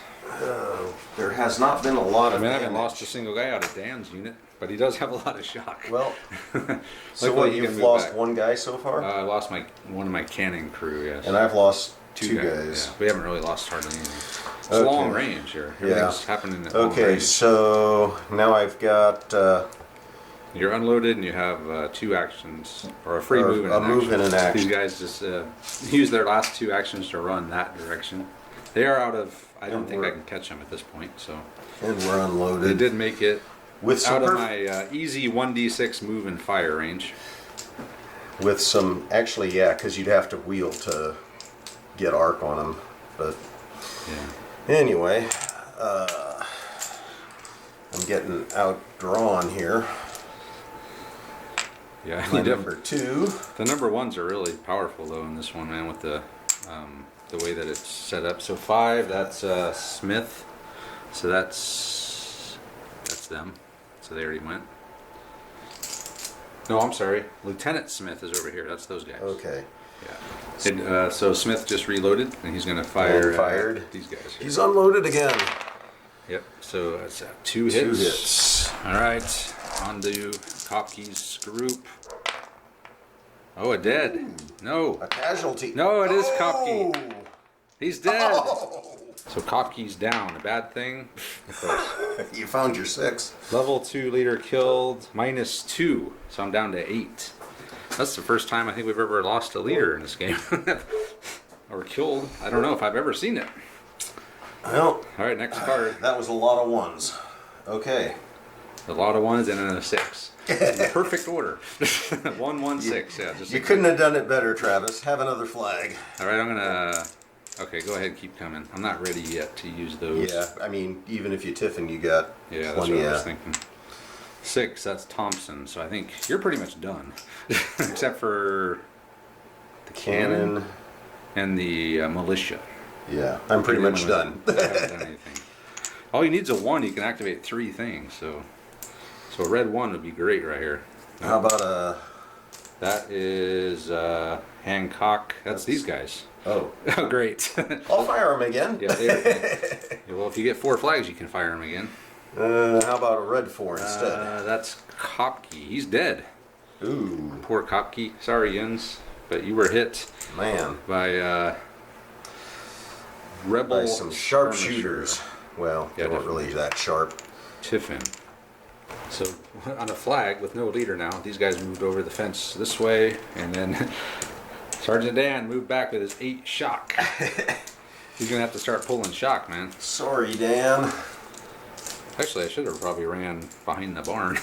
Speaker 2: There has not been a lot
Speaker 4: I
Speaker 2: of
Speaker 4: mean, I haven't
Speaker 2: damage.
Speaker 4: lost a single guy out of Dan's unit, but he does have a lot of shock.
Speaker 2: Well, so
Speaker 4: Luckily,
Speaker 2: what,
Speaker 4: he
Speaker 2: you've
Speaker 4: can move
Speaker 2: lost
Speaker 4: back.
Speaker 2: one guy so far?
Speaker 4: I lost one of my cannon crew, yes.
Speaker 2: And I've lost 2
Speaker 4: guys.
Speaker 2: guys.
Speaker 4: Yeah, we haven't really lost hardly anything. It's
Speaker 2: Okay.
Speaker 4: long range here. Everything's happening at long
Speaker 2: Okay,
Speaker 4: range.
Speaker 2: so now I've got
Speaker 4: You're unloaded and you have 2 actions, or a free
Speaker 2: Or
Speaker 4: move and
Speaker 2: a
Speaker 4: an
Speaker 2: move
Speaker 4: action.
Speaker 2: and an action.
Speaker 4: These guys just use their last 2 actions to run that direction. They are out of, I don't
Speaker 2: And
Speaker 4: think I
Speaker 2: we're-
Speaker 4: can catch them at this point, so.
Speaker 2: and we're
Speaker 4: They
Speaker 2: unloaded
Speaker 4: did make it
Speaker 2: with some
Speaker 4: out of my easy 1d6 move and fire range.
Speaker 2: with some actually, yeah, because you'd have to wheel to get arc on them. But
Speaker 4: Yeah.
Speaker 2: anyway, I'm getting outdrawn here.
Speaker 4: Yeah,
Speaker 2: My
Speaker 4: you def-
Speaker 2: number 2.
Speaker 4: the number 1s are really powerful though in this one, man, with the way that it's set up. So 5, that's Smith. So that's them. So they already went. No, I'm sorry. Lieutenant Smith is over here. That's those guys.
Speaker 2: Okay.
Speaker 4: Yeah. And, so Smith just reloaded, and he's going to fire
Speaker 2: And fired.
Speaker 4: these guys here.
Speaker 2: He's unloaded again.
Speaker 4: Yep. So that's 2 hits.
Speaker 2: 2 hits.
Speaker 4: All right. On to Kopke's group. Oh, a dead. No.
Speaker 2: A casualty.
Speaker 4: No, it is
Speaker 2: Oh!
Speaker 4: Kopke. He's dead.
Speaker 2: Oh!
Speaker 4: So Kopke's down. A bad thing. Of course.
Speaker 2: You found your 6.
Speaker 4: Level 2 leader killed. -2. So I'm down to 8. That's the first time I think we've ever lost a leader in this game. Or killed. I don't know if I've ever seen it.
Speaker 2: Well,
Speaker 4: All right, next card.
Speaker 2: that was a lot of 1s. Okay.
Speaker 4: A lot of 1s and then a 6. In perfect order. 1, 1, 6. Yeah. Just
Speaker 2: You couldn't have done it better, Travis. Have another flag.
Speaker 4: All right, I'm gonna. Okay, go ahead. Keep coming. I'm not ready yet to use those.
Speaker 2: Yeah, I mean, even if you tiffin, you got
Speaker 4: Yeah, that's
Speaker 2: plenty
Speaker 4: what I was
Speaker 2: of.
Speaker 4: thinking. 6. That's Thompson. So I think you're pretty much done, except for the cannon and the militia.
Speaker 2: Yeah, I'm pretty much done.
Speaker 4: I haven't done anything. All you need is a 1. You can activate 3 things. So a red 1 would be great right here.
Speaker 2: How about a?
Speaker 4: That is Hancock. That's these guys.
Speaker 2: Oh,
Speaker 4: Oh, great.
Speaker 2: I'll fire him again.
Speaker 4: Yeah, yeah, well, if you get 4 flags, you can fire them again.
Speaker 2: How about a red 4 instead?
Speaker 4: That's Kopke. He's dead.
Speaker 2: Ooh,
Speaker 4: Poor Kopke. Sorry, Jens, but you were hit
Speaker 2: man.
Speaker 4: by rebel
Speaker 2: by some
Speaker 4: skirmisher.
Speaker 2: sharpshooters. Well,
Speaker 4: Yeah,
Speaker 2: they weren't
Speaker 4: definitely.
Speaker 2: really that sharp.
Speaker 4: Tiffin. So on a flag with no leader now, these guys moved over the fence this way, and then Sergeant Dan moved back with his 8 shock. He's gonna have to start pulling shock, man.
Speaker 2: Sorry, Dan.
Speaker 4: Actually, I should have probably ran behind the barn.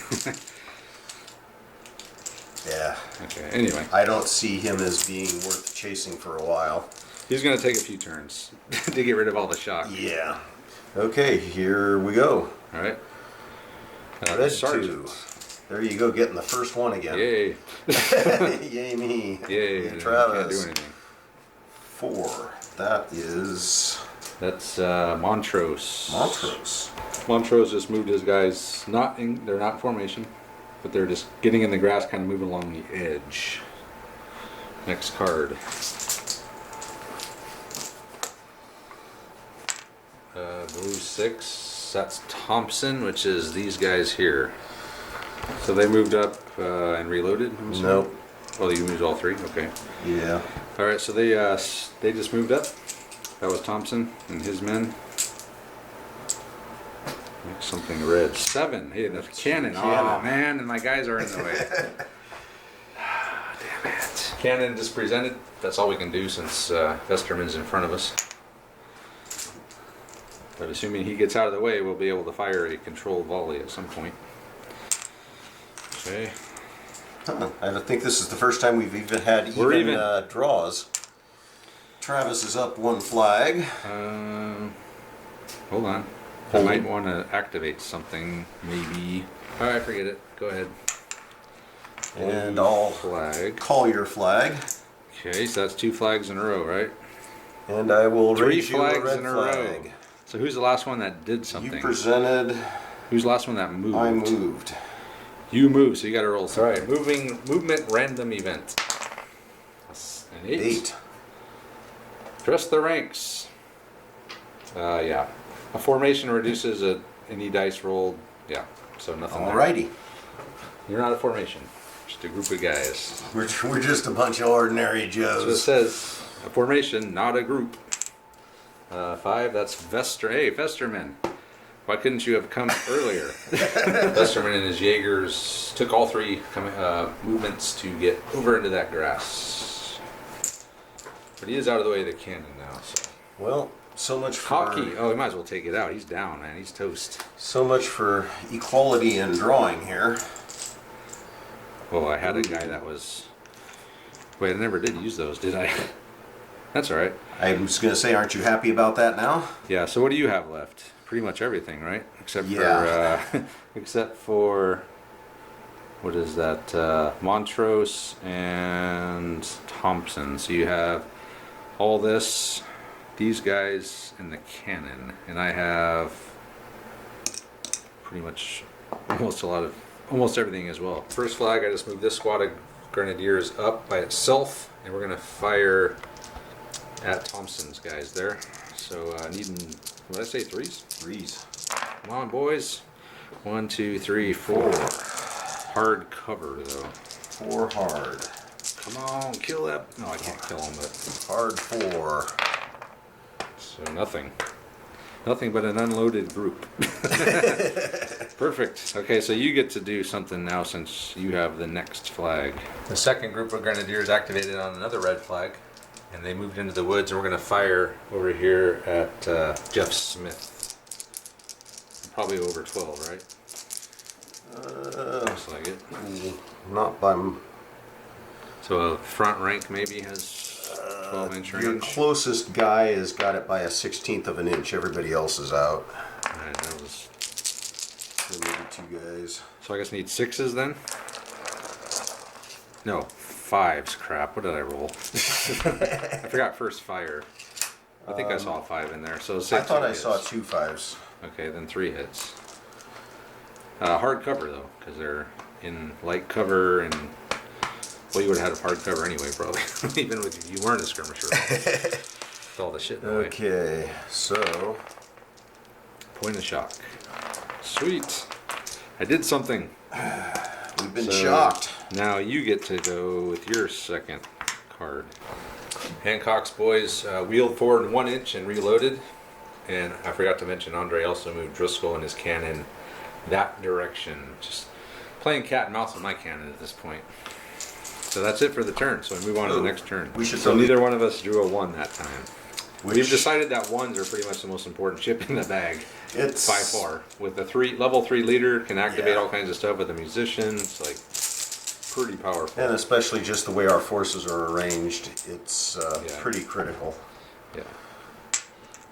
Speaker 2: Yeah,
Speaker 4: Okay, anyway,
Speaker 2: I don't see him as being worth chasing for a while.
Speaker 4: he's gonna take a few turns to get rid of all the shock.
Speaker 2: Yeah. Okay, here we go.
Speaker 4: All right.
Speaker 2: Red
Speaker 4: Sergeant.
Speaker 2: 2. There you go, getting the first one again.
Speaker 4: Yay!
Speaker 2: Yay me.
Speaker 4: Yay!
Speaker 2: Yay,
Speaker 4: Can't do
Speaker 2: Travis.
Speaker 4: anything.
Speaker 2: 4. That is
Speaker 4: That's Montrose.
Speaker 2: Montrose.
Speaker 4: Montrose just moved his guys. They're not in formation, but they're just getting in the grass, kind of moving along the edge. Next card. Blue 6. That's Thompson, which is these guys here. So they moved up and reloaded. I'm assuming?
Speaker 2: Nope.
Speaker 4: Oh, you moved all 3. Okay.
Speaker 2: Yeah.
Speaker 4: All right. So they just moved up. That was Thompson and his men. Make something red. 7. Hey, that's cannon. Oh
Speaker 2: Cannon.
Speaker 4: man, and my guys are in the way. Damn it. Cannon just presented. That's all we can do since Vesterman's in front of us. But assuming he gets out of the way, we'll be able to fire a controlled volley at some point. Okay.
Speaker 2: Huh. I don't think this is the first time we've even had
Speaker 4: We're even.
Speaker 2: draws. Travis is up 1 flag.
Speaker 4: Hold on. I
Speaker 2: Hold.
Speaker 4: might want to activate something, maybe. All right, forget it. Go ahead.
Speaker 2: And I'll
Speaker 4: Flag.
Speaker 2: call your flag.
Speaker 4: Okay, so that's 2 flags in a row, right?
Speaker 2: And I will
Speaker 4: 3
Speaker 2: raise you a
Speaker 4: flags
Speaker 2: red
Speaker 4: in a
Speaker 2: flag.
Speaker 4: row. So who's the last one that did
Speaker 2: You
Speaker 4: something?
Speaker 2: presented.
Speaker 4: Who's the last one that moved?
Speaker 2: I moved.
Speaker 4: You move, so you got to roll. All right, movement random event. That's an 8. Dress the ranks. Yeah. A formation reduces any dice rolled. Yeah, so nothing there.
Speaker 2: Alrighty.
Speaker 4: You're not a formation. Just a group of guys.
Speaker 2: We're just a bunch of ordinary
Speaker 4: So it
Speaker 2: Joes.
Speaker 4: says a formation, not a group. 5, that's Vester. Hey, Vesterman. Why couldn't you have come earlier? Vesterman and his Jaegers took all 3 movements to get over into that grass. But he is out of the way of the cannon now. So.
Speaker 2: Well, so much for
Speaker 4: Hockey. Oh, he might as well take it out. He's down, man. He's toast.
Speaker 2: so much for equality in drawing here.
Speaker 4: Oh, I had a guy that was... Wait, I never did use those, did I? That's all right.
Speaker 2: I was going to say, aren't you happy about that now?
Speaker 4: Yeah, so what do you have left? Pretty much everything, right? Except
Speaker 2: Yeah.
Speaker 4: for except for what is that? Montrose and Thompson. So you have all this, these guys, and the cannon, and I have pretty much almost everything as well. First flag, I just moved this squad of grenadiers up by itself, and we're gonna fire at Thompson's guys there. So needing, what did I say, 3s?
Speaker 2: 3s.
Speaker 4: Come on, boys. 1, 2, 3, 4. Hard cover though.
Speaker 2: 4 hard.
Speaker 4: Come on, kill that. No, I can't kill him, but
Speaker 2: Hard 4.
Speaker 4: so nothing. Nothing but an unloaded group. Perfect. Okay, so you get to do something now since you have the next flag.
Speaker 3: The second group of grenadiers activated on another red flag, and they moved into the woods, and we're going to fire
Speaker 4: Over here at Jeff Smith. Probably over 12, right? Looks like it.
Speaker 2: Not by
Speaker 4: So a front rank maybe has 12-inch
Speaker 2: your
Speaker 4: range.
Speaker 2: closest guy has got it by a 1/16 of an inch. Everybody else is out.
Speaker 4: Alright, that was...
Speaker 2: So maybe 2 guys.
Speaker 4: So I guess need 6s then? No, 5s. Crap, what did I roll? I forgot first fire. I think I saw a 5 in there. So 6
Speaker 2: I thought I
Speaker 4: hits.
Speaker 2: saw 2 5s.
Speaker 4: Okay, then 3 hits. Hard cover though, because they're in light cover, and well, you would have had a hard cover anyway, probably. Even if you weren't a skirmisher. With all the shit in the way.
Speaker 2: Okay, so
Speaker 4: Point of shock. Sweet. I did something.
Speaker 2: we've been
Speaker 4: So,
Speaker 2: shocked.
Speaker 4: Now you get to go with your second card.
Speaker 3: Hancock's boys wheeled forward 1 inch and reloaded. And I forgot to mention, Andre also moved Driscoll and his cannon that direction. Just playing cat and mouse with my cannon at this point. So that's it for the turn. So we move on to the next turn.
Speaker 2: We should
Speaker 4: So
Speaker 2: probably-
Speaker 4: neither one of us drew a 1 that time.
Speaker 2: Which-
Speaker 4: We've decided that 1s are pretty much the most important chip in the bag.
Speaker 2: It's
Speaker 4: By far. With the level 3 leader, can activate
Speaker 2: Yeah.
Speaker 4: all kinds of stuff with the musicians. Like, pretty powerful.
Speaker 2: And especially just the way our forces are arranged, it's
Speaker 4: Yeah.
Speaker 2: pretty critical.
Speaker 4: Yeah.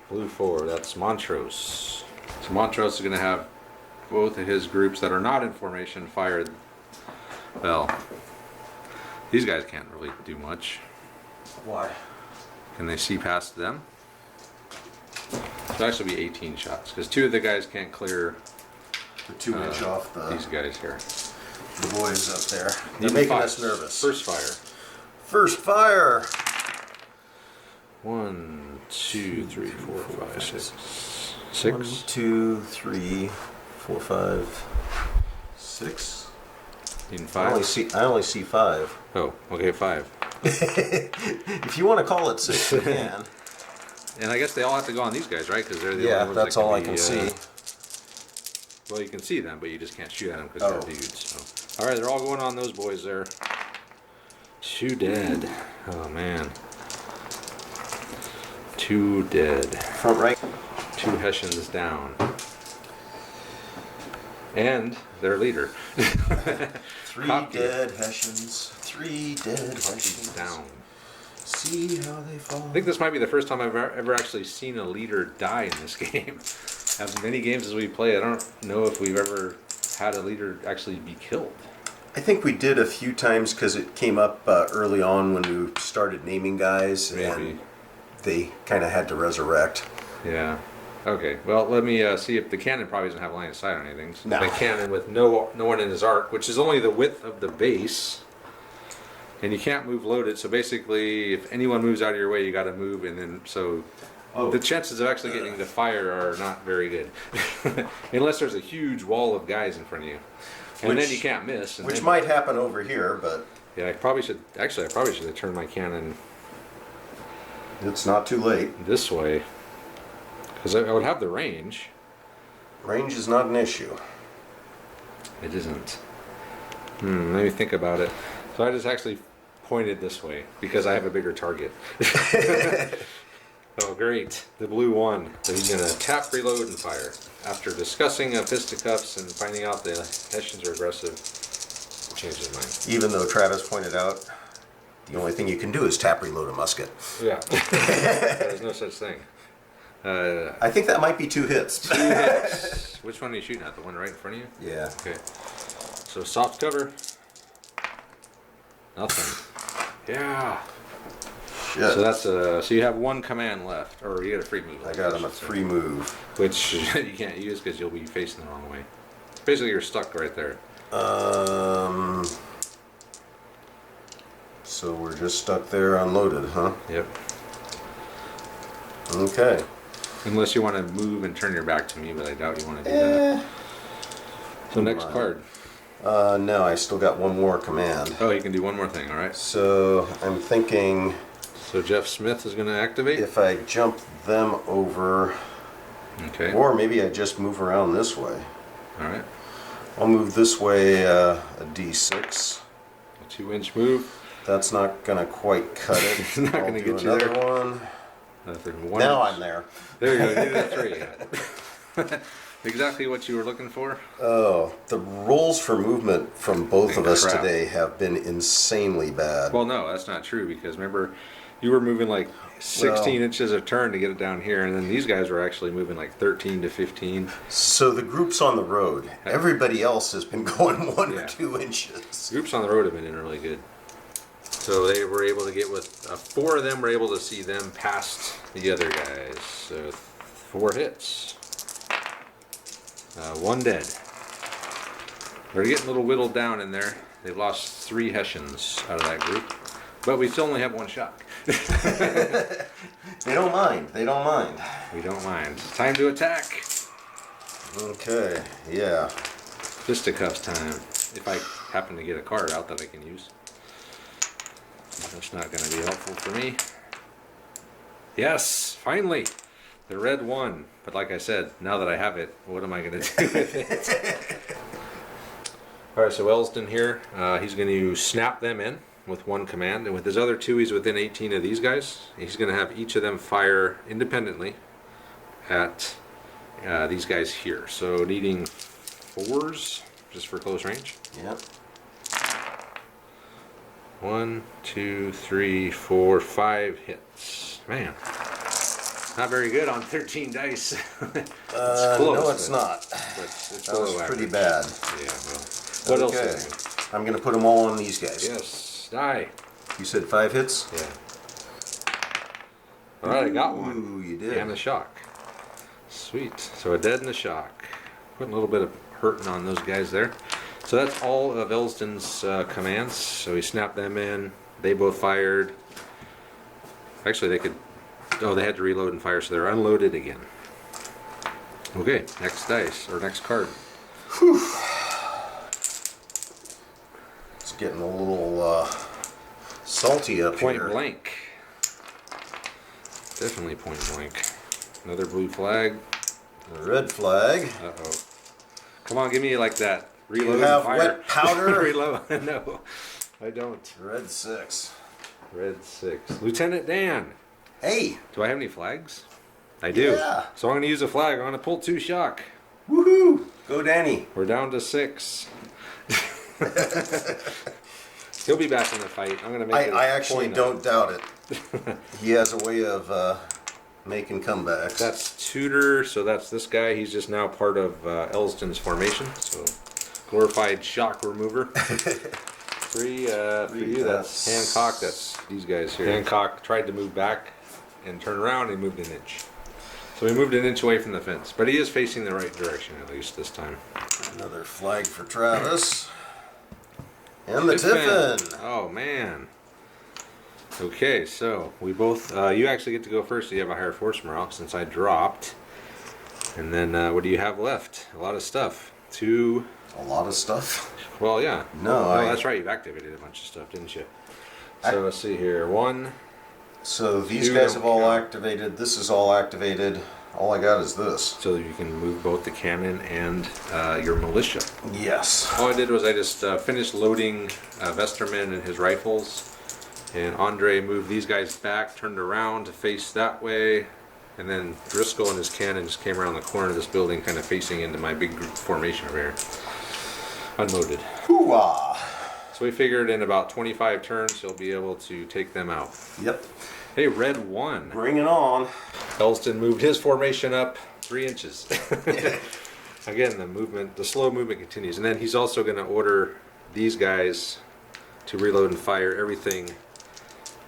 Speaker 4: Blue 4, that's Montrose. So Montrose is going to have both of his groups that are not in formation fired. Well, these guys can't really do much.
Speaker 2: Why?
Speaker 4: Can they see past them? It'll actually be 18 shots because 2 of the guys can't clear
Speaker 2: The 2 inch off
Speaker 4: these guys here.
Speaker 2: the boys up there. They're
Speaker 4: Even
Speaker 2: making
Speaker 4: fives.
Speaker 2: us nervous.
Speaker 4: First fire.
Speaker 2: First fire.
Speaker 4: 1, 2, 3, 4, 5, 6.
Speaker 2: 1,
Speaker 4: 6.
Speaker 2: 2, 3, 4, 5, 6.
Speaker 4: Even
Speaker 2: I only
Speaker 4: 5.
Speaker 2: see 5.
Speaker 4: Oh, okay, 5.
Speaker 2: If you want to call it 6, you can.
Speaker 4: And I guess they all have to go on these guys, right? Because they're the
Speaker 2: Yeah,
Speaker 4: only ones
Speaker 2: that's
Speaker 4: that
Speaker 2: all I
Speaker 4: be,
Speaker 2: can see.
Speaker 4: Well, you can see them, but you just can't shoot at them because
Speaker 2: Oh.
Speaker 4: they're dudes. So. All right, they're all going on those boys there. 2 dead. Oh man. 2 dead.
Speaker 2: Front right.
Speaker 4: 2 Hessians down. And their leader.
Speaker 2: 3
Speaker 4: Copy.
Speaker 2: dead Hessians. 3 dead
Speaker 4: He's
Speaker 2: Hessians.
Speaker 4: down.
Speaker 2: See how they fall.
Speaker 4: I think this might be the first time I've ever actually seen a leader die in this game. As many games as we play, I don't know if we've ever had a leader actually be killed.
Speaker 2: I think we did a few times because it came up early on when we started naming guys,
Speaker 4: Maybe.
Speaker 2: and they kind of had to resurrect.
Speaker 4: Yeah. Okay. Well, let me see if the cannon probably doesn't have line of sight on anything. So
Speaker 2: No.
Speaker 4: the cannon with no one in his arc, which is only the width of the base, and you can't move loaded. So basically, if anyone moves out of your way, you got to move, and then so
Speaker 2: Oh.
Speaker 4: the chances of actually getting to fire are not very good, unless there's a huge wall of guys in front of you, and then
Speaker 2: Which-
Speaker 4: you can't miss. And
Speaker 2: Which
Speaker 4: then,
Speaker 2: might happen over here, but
Speaker 4: Yeah, I probably should. Actually, I probably should have turned my cannon
Speaker 2: it's not too late.
Speaker 4: this way, because I would have the range.
Speaker 2: Range is not an issue.
Speaker 4: It isn't. Let me think about it. So I just actually pointed this way because I have a bigger target. Oh, great. The blue won. So he's going to tap, reload, and fire. After discussing fisticuffs and finding out the Hessians are aggressive, he changed his mind.
Speaker 2: Even though Travis pointed out the only thing you can do is tap reload a musket.
Speaker 4: Yeah. There's no such thing.
Speaker 2: I think that might be 2 hits.
Speaker 4: 2 hits. Which one are you shooting at? The one right in front of you?
Speaker 2: Yeah.
Speaker 4: Okay. So soft cover. Nothing. Yeah.
Speaker 2: Shit.
Speaker 4: So that's so you have 1 command left, or you got a free move.
Speaker 2: I got him a free move.
Speaker 4: which you can't use because you'll be facing the wrong way. Basically, you're stuck right there.
Speaker 2: So we're just stuck there unloaded, huh?
Speaker 4: Yep.
Speaker 2: Okay.
Speaker 4: Unless you want to move and turn your back to me, but I doubt you want to do that. So next
Speaker 2: Right.
Speaker 4: card.
Speaker 2: No, I still got 1 more command.
Speaker 4: Oh, you can do one more thing. All right.
Speaker 2: So I'm thinking
Speaker 4: So Jeff Smith is going to activate.
Speaker 2: if I jump them over,
Speaker 4: Okay.
Speaker 2: or maybe I just move around this way.
Speaker 4: All right.
Speaker 2: I'll move this way a D6.
Speaker 4: A 2-inch move.
Speaker 2: That's not gonna quite cut it.
Speaker 4: It's not
Speaker 2: I'll
Speaker 4: gonna
Speaker 2: do
Speaker 4: get you
Speaker 2: another
Speaker 4: there.
Speaker 2: one.
Speaker 4: Nothing. 1
Speaker 2: Now
Speaker 4: inch.
Speaker 2: I'm there.
Speaker 4: There you go. You did a 3. Exactly what you were looking for.
Speaker 2: Oh, the rolls for movement from both of us
Speaker 4: Crap.
Speaker 2: today have been insanely bad.
Speaker 4: Well, no, that's not true because remember, you were moving like 16
Speaker 2: Well-
Speaker 4: inches a turn to get it down here, and then these guys were actually moving like 13 to 15.
Speaker 2: So the groups on the road, everybody else has been going 1
Speaker 4: Yeah.
Speaker 2: or 2 inches.
Speaker 4: Groups on the road have been in really good. So they were able to get with 4 of them were able to see them past the other guys. So 4 hits. 1 dead. They're getting a little whittled down in there. They've lost 3 Hessians out of that group. But we still only have 1 shot.
Speaker 2: They don't mind. They don't mind.
Speaker 4: We don't mind. Time to attack.
Speaker 2: Okay. Yeah.
Speaker 4: Fisticuffs time. If I happen to get a card out that I can use. That's not going to be helpful for me.
Speaker 3: Yes, finally, the red won. But like I said, now that I have it, what am I going to do with it? All right, so Elston here, he's going to snap them in with one command, and with his other two, he's within 18 of these guys. He's going to have each of them fire independently at these guys here. So needing 4s just for close range.
Speaker 2: Yep.
Speaker 3: 1, 2, 3, 4, 5 hits. Man, not very good on 13 dice. It's close,
Speaker 2: no, it's
Speaker 3: but-
Speaker 2: not.
Speaker 3: but it's
Speaker 2: That was
Speaker 3: below
Speaker 2: pretty
Speaker 3: average.
Speaker 2: bad.
Speaker 3: Yeah, well, what else?
Speaker 2: Okay.
Speaker 3: Is there?
Speaker 2: I'm gonna put them all on these guys.
Speaker 3: Yes, die.
Speaker 2: You said 5 hits?
Speaker 3: Yeah. All right, I got one.
Speaker 2: Ooh, you did.
Speaker 3: And a shock. Sweet. So a dead and a shock. Putting a little bit of hurting on those guys there. So that's all of Elston's commands. So he snapped them in. They both fired. Actually, they could. Oh, they had to reload and fire, so they're unloaded again. Okay, next dice or next card.
Speaker 2: It's getting a little salty up
Speaker 3: Point
Speaker 2: here.
Speaker 3: blank. Definitely point blank. Another blue flag.
Speaker 2: The red flag.
Speaker 3: Uh-oh. Come on, give me like that. Reload
Speaker 2: You
Speaker 3: and
Speaker 2: have
Speaker 3: fire.
Speaker 2: wet powder.
Speaker 3: Reload. No, I don't.
Speaker 2: Red 6.
Speaker 3: Red 6. Lieutenant Dan.
Speaker 2: Hey!
Speaker 3: Do I have any flags? I do.
Speaker 2: Yeah.
Speaker 3: So I'm going to use a flag. I'm going to pull 2 shock.
Speaker 2: Woohoo! Go Danny.
Speaker 3: We're down to 6. He'll be back in the fight. I'm going to make.
Speaker 2: I actually
Speaker 3: point
Speaker 2: don't doubt it. He has a way of making comebacks.
Speaker 3: That's Tudor, so that's this guy. He's just now part of Elston's formation. So glorified shock remover. 3 for you. That's Hancock. That's these guys here. Hancock tried to move back and turn around. He moved an inch. So he moved an inch away from the fence, but he is facing the right direction at least this time.
Speaker 2: Another flag for Travis. And the Tiffin.
Speaker 3: Oh man. Okay, so we both. You actually get to go first. So you have a higher force morale since I dropped. And then what do you have left? A lot of stuff. 2.
Speaker 2: A lot of stuff.
Speaker 3: Well, yeah.
Speaker 2: No,
Speaker 3: that's right. You've activated a bunch of stuff, didn't you? So let's see here. 1.
Speaker 2: So these
Speaker 3: 2
Speaker 2: guys
Speaker 3: don't
Speaker 2: have all
Speaker 3: count.
Speaker 2: activated. This is all activated. All I got is this.
Speaker 3: So you can move both the cannon and your militia.
Speaker 2: Yes.
Speaker 3: All I did was I just finished loading Vesterman and his rifles. And Andre moved these guys back, turned around to face that way. And then Driscoll and his cannon just came around the corner of this building, kind of facing into my big group formation over here. Unloaded.
Speaker 2: Hoo-ah.
Speaker 3: So we figured in about 25 turns he'll be able to take them out.
Speaker 2: Yep.
Speaker 3: Hey, red 1.
Speaker 2: Bring it on.
Speaker 3: Elston moved his formation up 3 inches. Again, the slow movement continues. And then he's also going to order these guys to reload and fire everything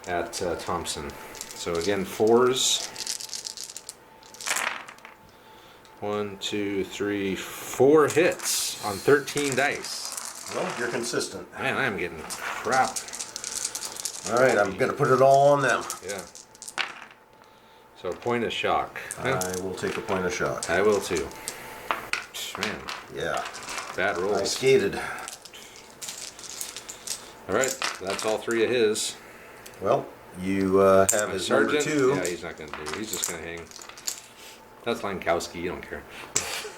Speaker 3: at Thompson. So again, 4s. 1, 2, 3, 4 hits on 13 dice.
Speaker 2: Well, you're consistent.
Speaker 3: Man, I am getting crap.
Speaker 2: All right, I'm going to put it all on them.
Speaker 3: Yeah. So point of shock.
Speaker 2: I will take a point of shock.
Speaker 3: I will too. Man,
Speaker 2: Yeah.
Speaker 3: bad
Speaker 2: I
Speaker 3: rolls.
Speaker 2: skated.
Speaker 3: All right, that's all 3 of his.
Speaker 2: Well, you have
Speaker 3: My
Speaker 2: his
Speaker 3: sergeant.
Speaker 2: number 2.
Speaker 3: Yeah, he's not gonna do it. He's just gonna hang. That's Lankowski. You don't care.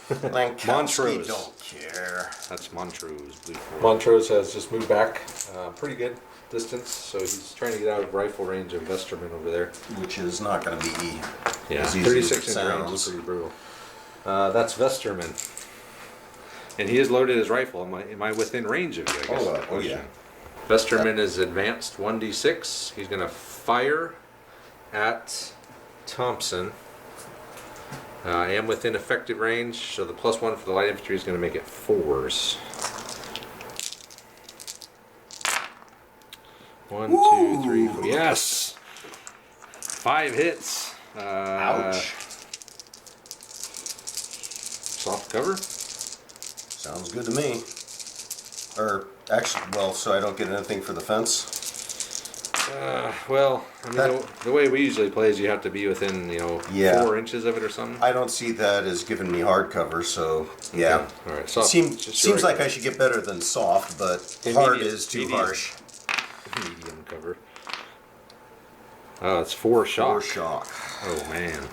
Speaker 2: Lankowski
Speaker 3: Montrose.
Speaker 2: don't care.
Speaker 3: That's Montrose. Blue 4.
Speaker 1: Montrose has just moved back pretty good distance, so he's trying to get out of rifle range of Vesterman over there.
Speaker 2: Which is not going to be
Speaker 3: Yeah,
Speaker 2: as easy
Speaker 3: 36
Speaker 2: as it
Speaker 3: inch range is
Speaker 2: sounds.
Speaker 3: pretty brutal. That's Vesterman. And he has loaded his rifle. Am I within range of you, I guess?
Speaker 2: Oh,
Speaker 3: is the
Speaker 2: oh, yeah.
Speaker 3: question. Vesterman is advanced 1d6. He's going to fire at Thompson. I am within effective range, so the +1 for the light infantry is going to make it 4s. 1, 2, 3, 4. Yes! 5 hits.
Speaker 2: Ouch.
Speaker 3: Soft cover.
Speaker 2: Sounds good to me. Or, actually, well, so I don't get anything for the fence.
Speaker 3: Well, I mean,
Speaker 2: That-
Speaker 3: the way we usually play is you have to be within,
Speaker 2: Yeah.
Speaker 3: 4 inches of it or something.
Speaker 2: I don't see that as giving me hard cover, so yeah.
Speaker 3: Okay. All right. Soft,
Speaker 2: Seems
Speaker 3: just your
Speaker 2: like I
Speaker 3: regular
Speaker 2: should get better than soft, but
Speaker 3: Okay,
Speaker 2: hard
Speaker 3: medium-
Speaker 2: is too
Speaker 3: medium.
Speaker 2: harsh.
Speaker 3: medium cover.
Speaker 4: Oh, it's 4 shock.
Speaker 2: 4 shock.
Speaker 4: Oh man,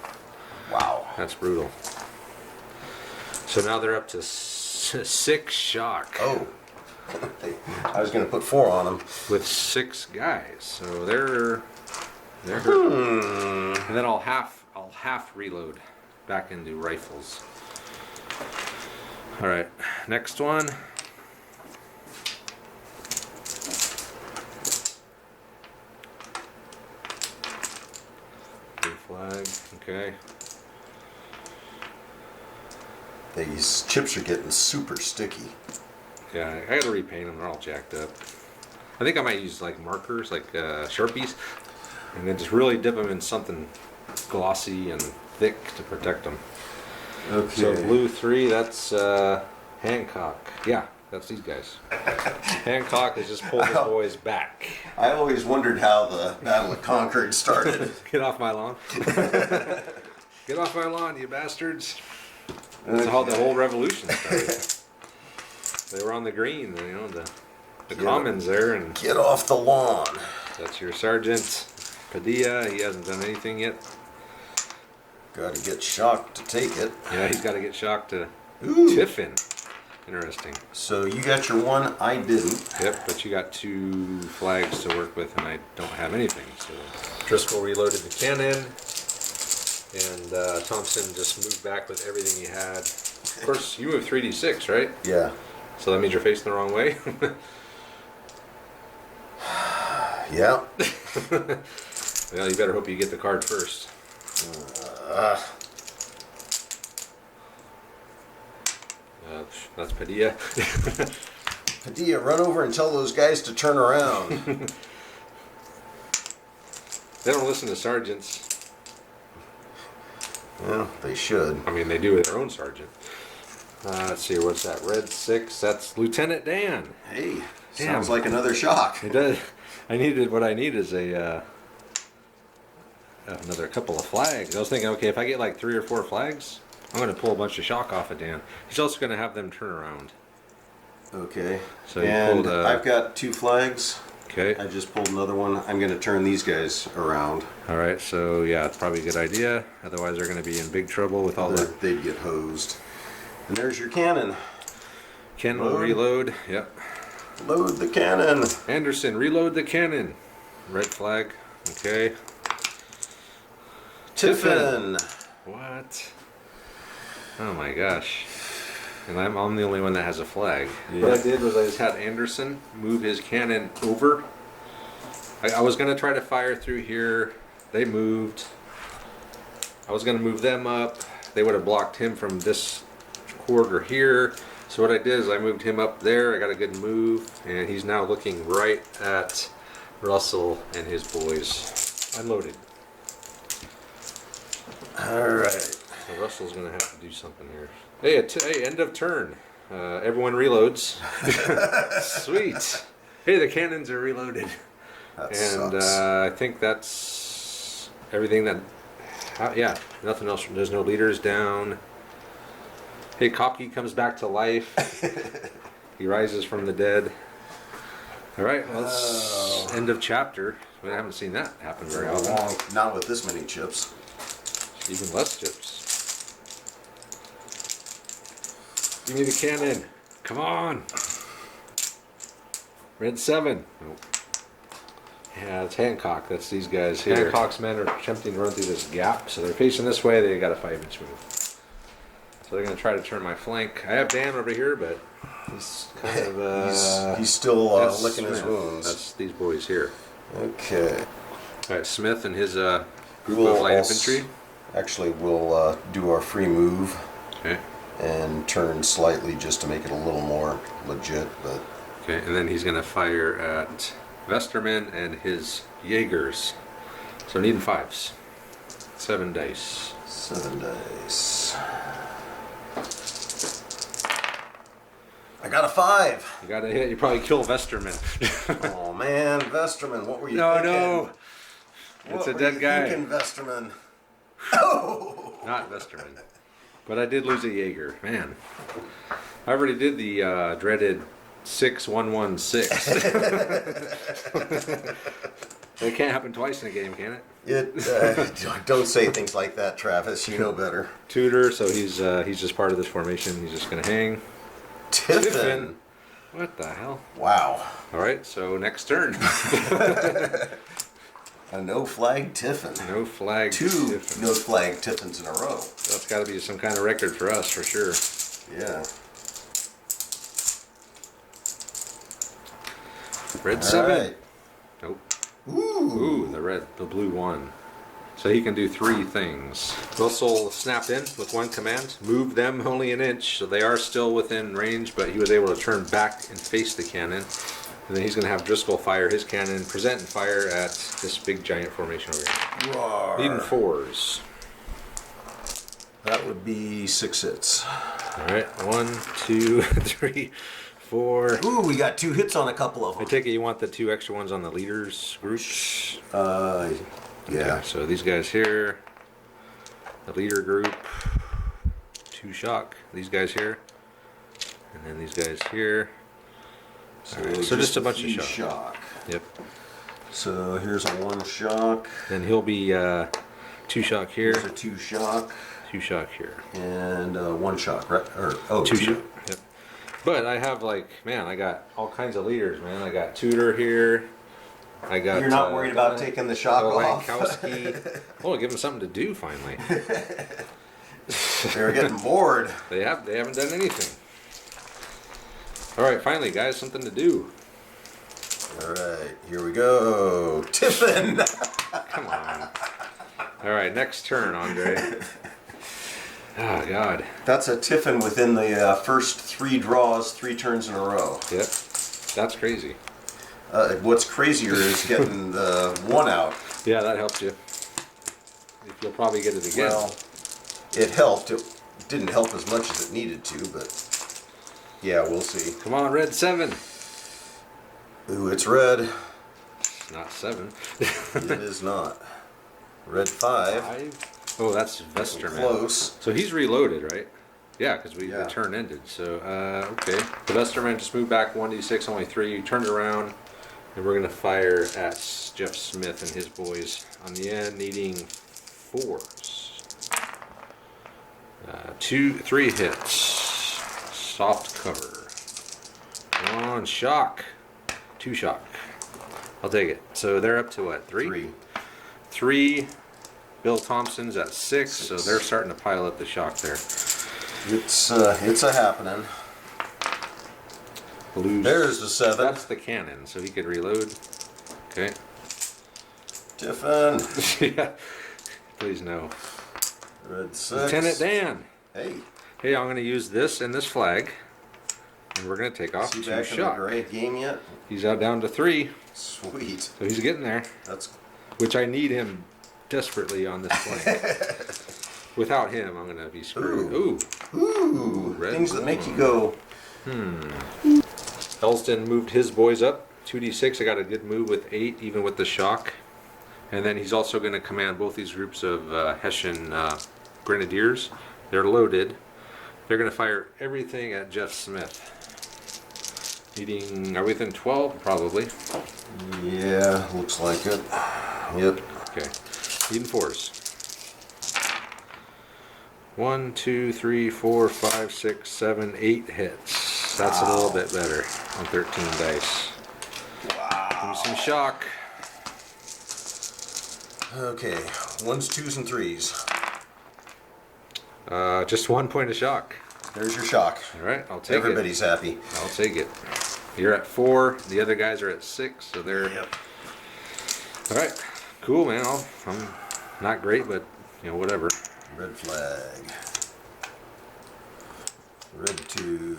Speaker 2: Wow.
Speaker 4: that's brutal. So now they're up to 6 shock.
Speaker 2: Oh. I was going to put 4 on them.
Speaker 4: With 6 guys, so they're hurt. And then I'll half reload back into rifles. All right, next one. Blue flag. Okay.
Speaker 2: These chips are getting super sticky.
Speaker 4: Yeah, I gotta repaint them. They're all jacked up. I think I might use like markers, like Sharpies, and then just really dip them in something glossy and thick to protect them.
Speaker 2: Okay.
Speaker 4: So blue 3, that's Hancock. Yeah, that's these guys. Hancock has just pulled his boys back.
Speaker 2: I always wondered how the Battle of Concord started.
Speaker 4: Get off my lawn. Get off my lawn, you bastards. That's how the whole revolution started. They were on the green, you know, the commons there, and
Speaker 2: Get off the lawn.
Speaker 4: that's your sergeant. Padilla, he hasn't done anything yet.
Speaker 2: Got to get shocked to take it.
Speaker 4: Yeah, he's got to get shocked to
Speaker 2: Ooh.
Speaker 4: Tiffin. Interesting.
Speaker 2: So you got your one, I didn't.
Speaker 4: Yep, but you got 2 flags to work with, and I don't have anything. So
Speaker 3: Driscoll reloaded the cannon, and Thompson just moved back with everything he had.
Speaker 4: of course, you move 3d6, right?
Speaker 2: Yeah.
Speaker 4: So that means you're facing the wrong way.
Speaker 2: Yeah.
Speaker 4: Well, you better hope you get the card first. That's Padilla.
Speaker 2: Padilla, run over and tell those guys to turn around.
Speaker 4: They don't listen to sergeants.
Speaker 2: Well, they should.
Speaker 4: I mean, they do with their own sergeant. Let's see, what's that? Red 6. That's Lieutenant Dan.
Speaker 2: Hey,
Speaker 4: Damn.
Speaker 2: sounds like another shock.
Speaker 4: It does. What I need is another couple of flags. I was thinking, okay, if I get like 3 or 4 flags, I'm going to pull a bunch of shock off of Dan. He's also going to have them turn around.
Speaker 2: Okay.
Speaker 4: So you
Speaker 2: and
Speaker 4: pulled,
Speaker 2: I've got 2 flags.
Speaker 4: Okay.
Speaker 2: I just pulled another one. I'm going to turn these guys around.
Speaker 4: All right. So yeah, it's probably a good idea. Otherwise, they're going to be in big trouble with all the
Speaker 2: They'd get hosed. And there's your cannon.
Speaker 4: cannon will
Speaker 2: Load.
Speaker 4: reload. Yep.
Speaker 2: Load the cannon.
Speaker 4: Anderson, reload the cannon. Red flag. Okay.
Speaker 2: Tiffin.
Speaker 4: What? Oh my gosh. And I'm the only one that has a flag.
Speaker 2: Yeah.
Speaker 4: What I did was I just had Anderson move his cannon over. I was going to try to fire through here. They moved. I was going to move them up. They would have blocked him from this quarter here. So what I did is I moved him up there. I got a good move. And he's now looking right at Russell and his boys. Unloaded.
Speaker 2: All right.
Speaker 4: So Russell's going to have to do something here. Hey, hey, end of turn. Everyone reloads. Sweet. Hey, the cannons are reloaded.
Speaker 2: That
Speaker 4: And
Speaker 2: sucks.
Speaker 4: I think that's everything that... yeah, nothing else. There's no leaders down. Hey, Kopke comes back to life. He rises from the dead. All right, well, that's end of chapter. We haven't seen that happen very often.
Speaker 2: Not with this many chips.
Speaker 4: Even less chips. Give me the cannon. Come on. Red 7. Nope. Yeah, it's Hancock. That's these guys here. Hancock's men are attempting to run through this gap, so they're facing this way. They got a 5-inch move. So they're going to try to turn my flank. I have Dan over here, but he's kind of...
Speaker 2: he's still
Speaker 4: that's
Speaker 2: licking his
Speaker 4: Smith.
Speaker 2: wounds.
Speaker 4: That's these boys here.
Speaker 2: Okay.
Speaker 4: All right, Smith and his group
Speaker 2: We'll
Speaker 4: of light
Speaker 2: also-
Speaker 4: infantry.
Speaker 2: Actually, we'll do our free move
Speaker 4: Okay.
Speaker 2: and turn slightly just to make it a little more legit. But
Speaker 4: Okay, and then he's going to fire at Vesterman and his Jaegers. So needing 5s. 7 dice.
Speaker 2: 7 dice. I got a 5.
Speaker 4: You got to hit. You probably kill Vesterman.
Speaker 2: Oh man, Vesterman, what were you
Speaker 4: no,
Speaker 2: thinking?
Speaker 4: no.
Speaker 2: What
Speaker 4: It's a
Speaker 2: were
Speaker 4: dead
Speaker 2: you
Speaker 4: guy.
Speaker 2: thinking, Vesterman? Oh!
Speaker 4: Not Vesterman. But I did lose a Jaeger. Man. I already did the dreaded 6116. That can't happen twice in a game, can it?
Speaker 2: Don't say things like that, Travis. You know better.
Speaker 4: Tutor, so he's just part of this formation. He's just gonna hang.
Speaker 2: Tiffin.
Speaker 4: What the hell?
Speaker 2: Wow.
Speaker 4: All right, so next turn.
Speaker 2: A no flag Tiffin.
Speaker 4: No flag.
Speaker 2: Two
Speaker 4: Tiffin.
Speaker 2: no flag Tiffins in a row.
Speaker 4: That's got to be some kind of record for us, for sure.
Speaker 2: Yeah.
Speaker 4: Red
Speaker 2: All
Speaker 4: 7.
Speaker 2: right.
Speaker 4: Nope.
Speaker 2: Ooh.
Speaker 4: Ooh, the blue 1. So he can do 3 things. Russell snapped in with 1 command. Move them only an inch, so they are still within range, but he was able to turn back and face the cannon. And then he's going to have Driscoll fire his cannon, present and fire at this big giant formation over here.
Speaker 2: Roar.
Speaker 4: Needing 4s.
Speaker 2: That would be 6 hits.
Speaker 4: Alright, 1, 2, 3, 4.
Speaker 2: Ooh, we got 2 hits on a couple of
Speaker 4: I
Speaker 2: them.
Speaker 4: take it you want the 2 extra ones on the leaders groups?
Speaker 2: Yeah.
Speaker 4: Okay, so these guys here, the leader group, 2 shock. These guys here, and then these guys here. Alright, so just a bunch of
Speaker 2: few
Speaker 4: shock. Yep.
Speaker 2: So here's a 1 shock.
Speaker 4: Then he'll be 2 shock here,
Speaker 2: Here's a 2 shock.
Speaker 4: 2 shock here,
Speaker 2: And 1 shock, right? Or,
Speaker 4: 2 shock. Yep. But I have I got all kinds of leaders, man. I got Tudor here. I got.
Speaker 2: You're not worried about taking the shock off?
Speaker 4: Lankowski. Oh, give them something to do finally.
Speaker 2: They're getting bored.
Speaker 4: They haven't done anything. All right, finally, guys, something to do.
Speaker 2: All right, here we go. Tiffin.
Speaker 4: Come on. All right, next turn, Andre. Oh God.
Speaker 2: That's a Tiffin within the first 3 draws, 3 turns in a row.
Speaker 4: Yep. That's crazy.
Speaker 2: What's crazier is getting the 1 out.
Speaker 4: Yeah, that helped you. You'll probably get it again.
Speaker 2: Well, it helped. It didn't help as much as it needed to, but yeah, we'll see.
Speaker 4: Come on, red 7.
Speaker 2: Ooh, it's red.
Speaker 4: Not 7.
Speaker 2: It is not. Red 5.
Speaker 4: 5. Oh, that's Vesterman.
Speaker 2: Close.
Speaker 4: So he's reloaded, right? Yeah, because the
Speaker 2: Yeah.
Speaker 4: turn ended. So, okay. The Vesterman just moved back 1d6, only 3. Turned around, and we're going to fire at Jeff Smith and his boys on the end, needing 4s. 3 hits. Soft cover. 1 shock. 2 shock. I'll take it. So they're up to what? 3? 3. Bill Thompson's at 6, so they're starting to pile up the shock there.
Speaker 2: It's a happening.
Speaker 4: Blues.
Speaker 2: There's the 7.
Speaker 4: That's the cannon, so he could reload. Okay.
Speaker 2: Tiffin.
Speaker 4: Yeah. Please no.
Speaker 2: Red 6.
Speaker 4: Lieutenant Dan.
Speaker 2: Hey.
Speaker 4: Hey, I'm going to use this and this flag, and we're going to take off
Speaker 2: Is he
Speaker 4: 2
Speaker 2: back in the
Speaker 4: shock.
Speaker 2: great game yet?
Speaker 4: He's out down to 3,
Speaker 2: Sweet.
Speaker 4: so he's getting there,
Speaker 2: That's
Speaker 4: which I need him desperately on this flank. Without him, I'm going to be screwed. Ooh. Red
Speaker 2: things that make you go.
Speaker 4: Elston moved his boys up 2d6. I got a good move with 8, even with the shock. And then he's also going to command both these groups of Hessian grenadiers. They're loaded. They're going to fire everything at Jeff Smith. Needing, are we within 12? Probably.
Speaker 2: Yeah, looks like it. Yep.
Speaker 4: Okay. Needing 4s. 1, 2, 3, 4, 5, 6, 7, 8 hits. That's a little bit better on 13 dice.
Speaker 2: Wow.
Speaker 4: Give me some shock.
Speaker 2: Okay, 1s, 2s, and 3s.
Speaker 4: Just 1 point of shock.
Speaker 2: There's your shock.
Speaker 4: All right, I'll take
Speaker 2: Everybody's happy.
Speaker 4: it. I'll take it. You're at 4. The other guys are at 6, so they're.
Speaker 2: Yep.
Speaker 4: All right, cool, man. I'm not great, but whatever.
Speaker 2: Red flag. Red 2.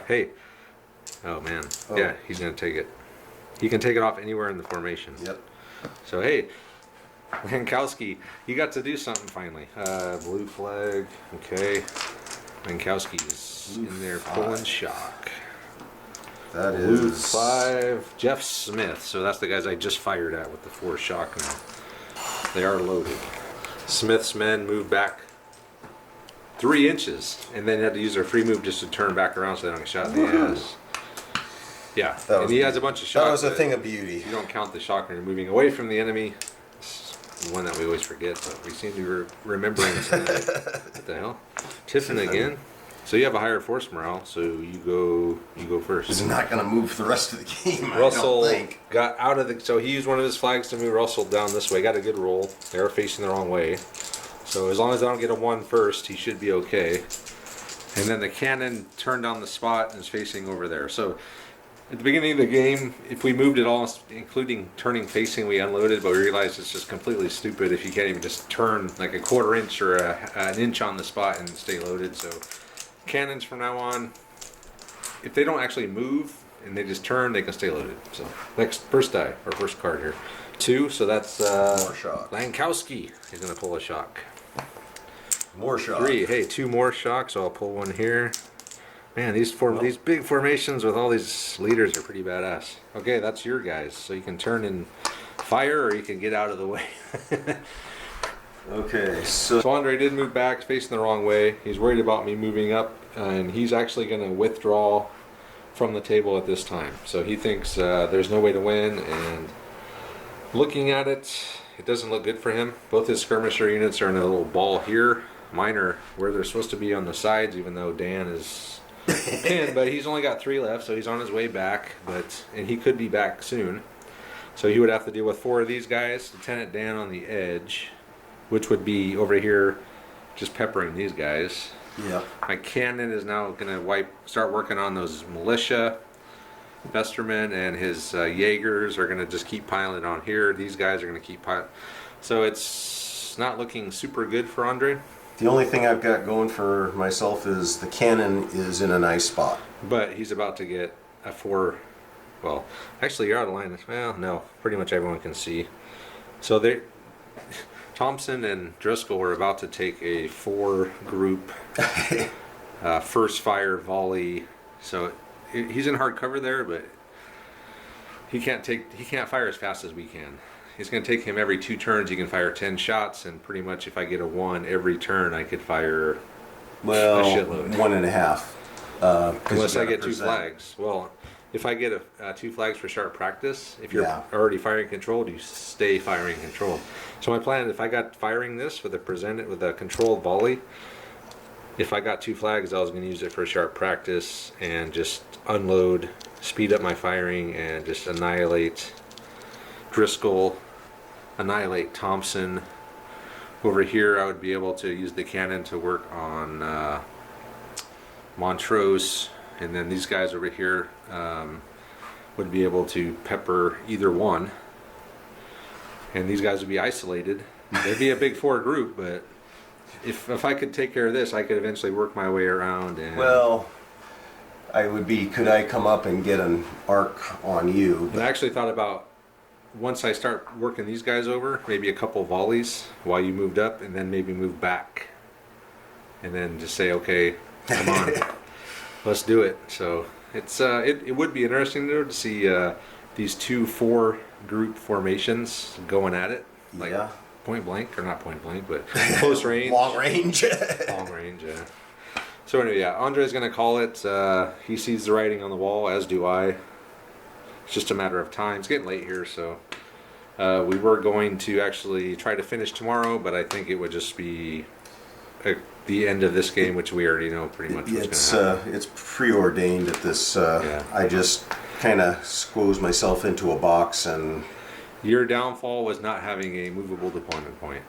Speaker 4: Hey. Oh man.
Speaker 2: Oh.
Speaker 4: Yeah, he's gonna take it. He can take it off anywhere in the formation.
Speaker 2: Yep.
Speaker 4: So hey, Lankowski, you got to do something finally. Blue flag. Okay. Lankowski's
Speaker 2: Blue
Speaker 4: in there
Speaker 2: 5.
Speaker 4: pulling shock.
Speaker 2: That
Speaker 4: Blue
Speaker 2: is
Speaker 4: 5. Jeff Smith. So that's the guys I just fired at with the 4 shock now. They are loaded. Smith's men move back 3 inches, and then had to use their free move just to turn back around so they don't get shot in the ass.
Speaker 3: Yeah,
Speaker 2: That
Speaker 3: and
Speaker 2: was
Speaker 3: he has a bunch of shock.
Speaker 2: That was a
Speaker 3: but
Speaker 2: thing of beauty.
Speaker 3: You don't count the shock when you're moving away from the enemy. It's one that we always forget, but we seem to be remembering tonight. What the hell? Tiffin again? So you have a higher force morale, so you go first.
Speaker 2: He's not going to move the rest of the game,
Speaker 3: Russell
Speaker 2: I don't think.
Speaker 3: got out of the. So he used one of his flags to move Russell down this way. Got a good roll. They are facing the wrong way. So as long as I don't get a 1 first, he should be okay. And then the cannon turned on the spot and is facing over there. So at the beginning of the game, if we moved it all, including turning facing, we unloaded, but we realized it's just completely stupid if you can't even just turn like a 1/4 inch or an inch on the spot and stay loaded. So cannons from now on, if they don't actually move and they just turn, they can stay loaded. So next, first die, or first card here. 2, so that's
Speaker 2: More shock.
Speaker 3: Lankowski. He's going to pull a shock.
Speaker 2: More shock.
Speaker 3: 3, hey, 2 more shocks, so I'll pull one here. Man, these big formations with all these leaders are pretty badass. Okay, that's your guys. So you can turn and fire, or you can get out of the way.
Speaker 2: Okay, so
Speaker 3: So Andre did move back, facing the wrong way. He's worried about me moving up, and he's actually going to withdraw from the table at this time. So he thinks there's no way to win, and looking at it, it doesn't look good for him. Both his skirmisher units are in a little ball here. Mine are where they're supposed to be on the sides, even though Dan is pinned, but he's only got 3 left, so he's on his way back, and he could be back soon. So he would have to deal with 4 of these guys, Lieutenant Dan on the edge, which would be over here just peppering these guys.
Speaker 2: yeah.
Speaker 3: My cannon is now going to start working on those militia. Vesterman and his Jaegers are going to just keep piling on here. These guys are going to keep piling. So it's not looking super good for Andre.
Speaker 2: The only thing I've got going for myself is the cannon is in a nice spot.
Speaker 3: But he's about to get a 4. Well, actually, you're out of line. Well, no, pretty much everyone can see. So Thompson and Driscoll were about to take a 4 group first fire volley. So he's in hard cover there, but he can't fire as fast as we can. It's going to take him every 2 turns. He can fire 10 shots, and pretty much if I get a 1 every turn, I could fire
Speaker 2: Well,
Speaker 3: a shitload.
Speaker 2: 1.5.
Speaker 3: Unless I get 2 flags. Well, if I get 2 flags for sharp practice, if you're already firing controlled, you stay firing controlled. So my plan, if I got firing this with a controlled volley, if I got 2 flags, I was going to use it for sharp practice and just unload, speed up my firing, and just annihilate Driscoll, annihilate Thompson. Over here, I would be able to use the cannon to work on Montrose, and then these guys over here would be able to pepper either one, and these guys would be isolated. They'd be a big 4 group, but if I could take care of this, I could eventually work my way around. And
Speaker 2: Well, could I come up and get an arc on you?
Speaker 3: I actually thought about, once I start working these guys over, maybe a couple volleys while you moved up, and then maybe move back, and then just say, okay, come on, let's do it. So it would be interesting though to see these 2 4 group formations going at it, like
Speaker 2: Yeah.
Speaker 3: point blank, or not point blank, but close range.
Speaker 2: Long range.
Speaker 3: Long range, yeah. So anyway, yeah, Andre's going to call it. He sees the writing on the wall, as do I. It's just a matter of time. It's getting late here, so we were going to actually try to finish tomorrow, but I think it would just be the end of this game, which we already know pretty much what's going to happen.
Speaker 2: It's preordained at this.
Speaker 3: Yeah.
Speaker 2: I just kind of squeeze myself into a box and.
Speaker 3: Your downfall was not having a movable deployment point.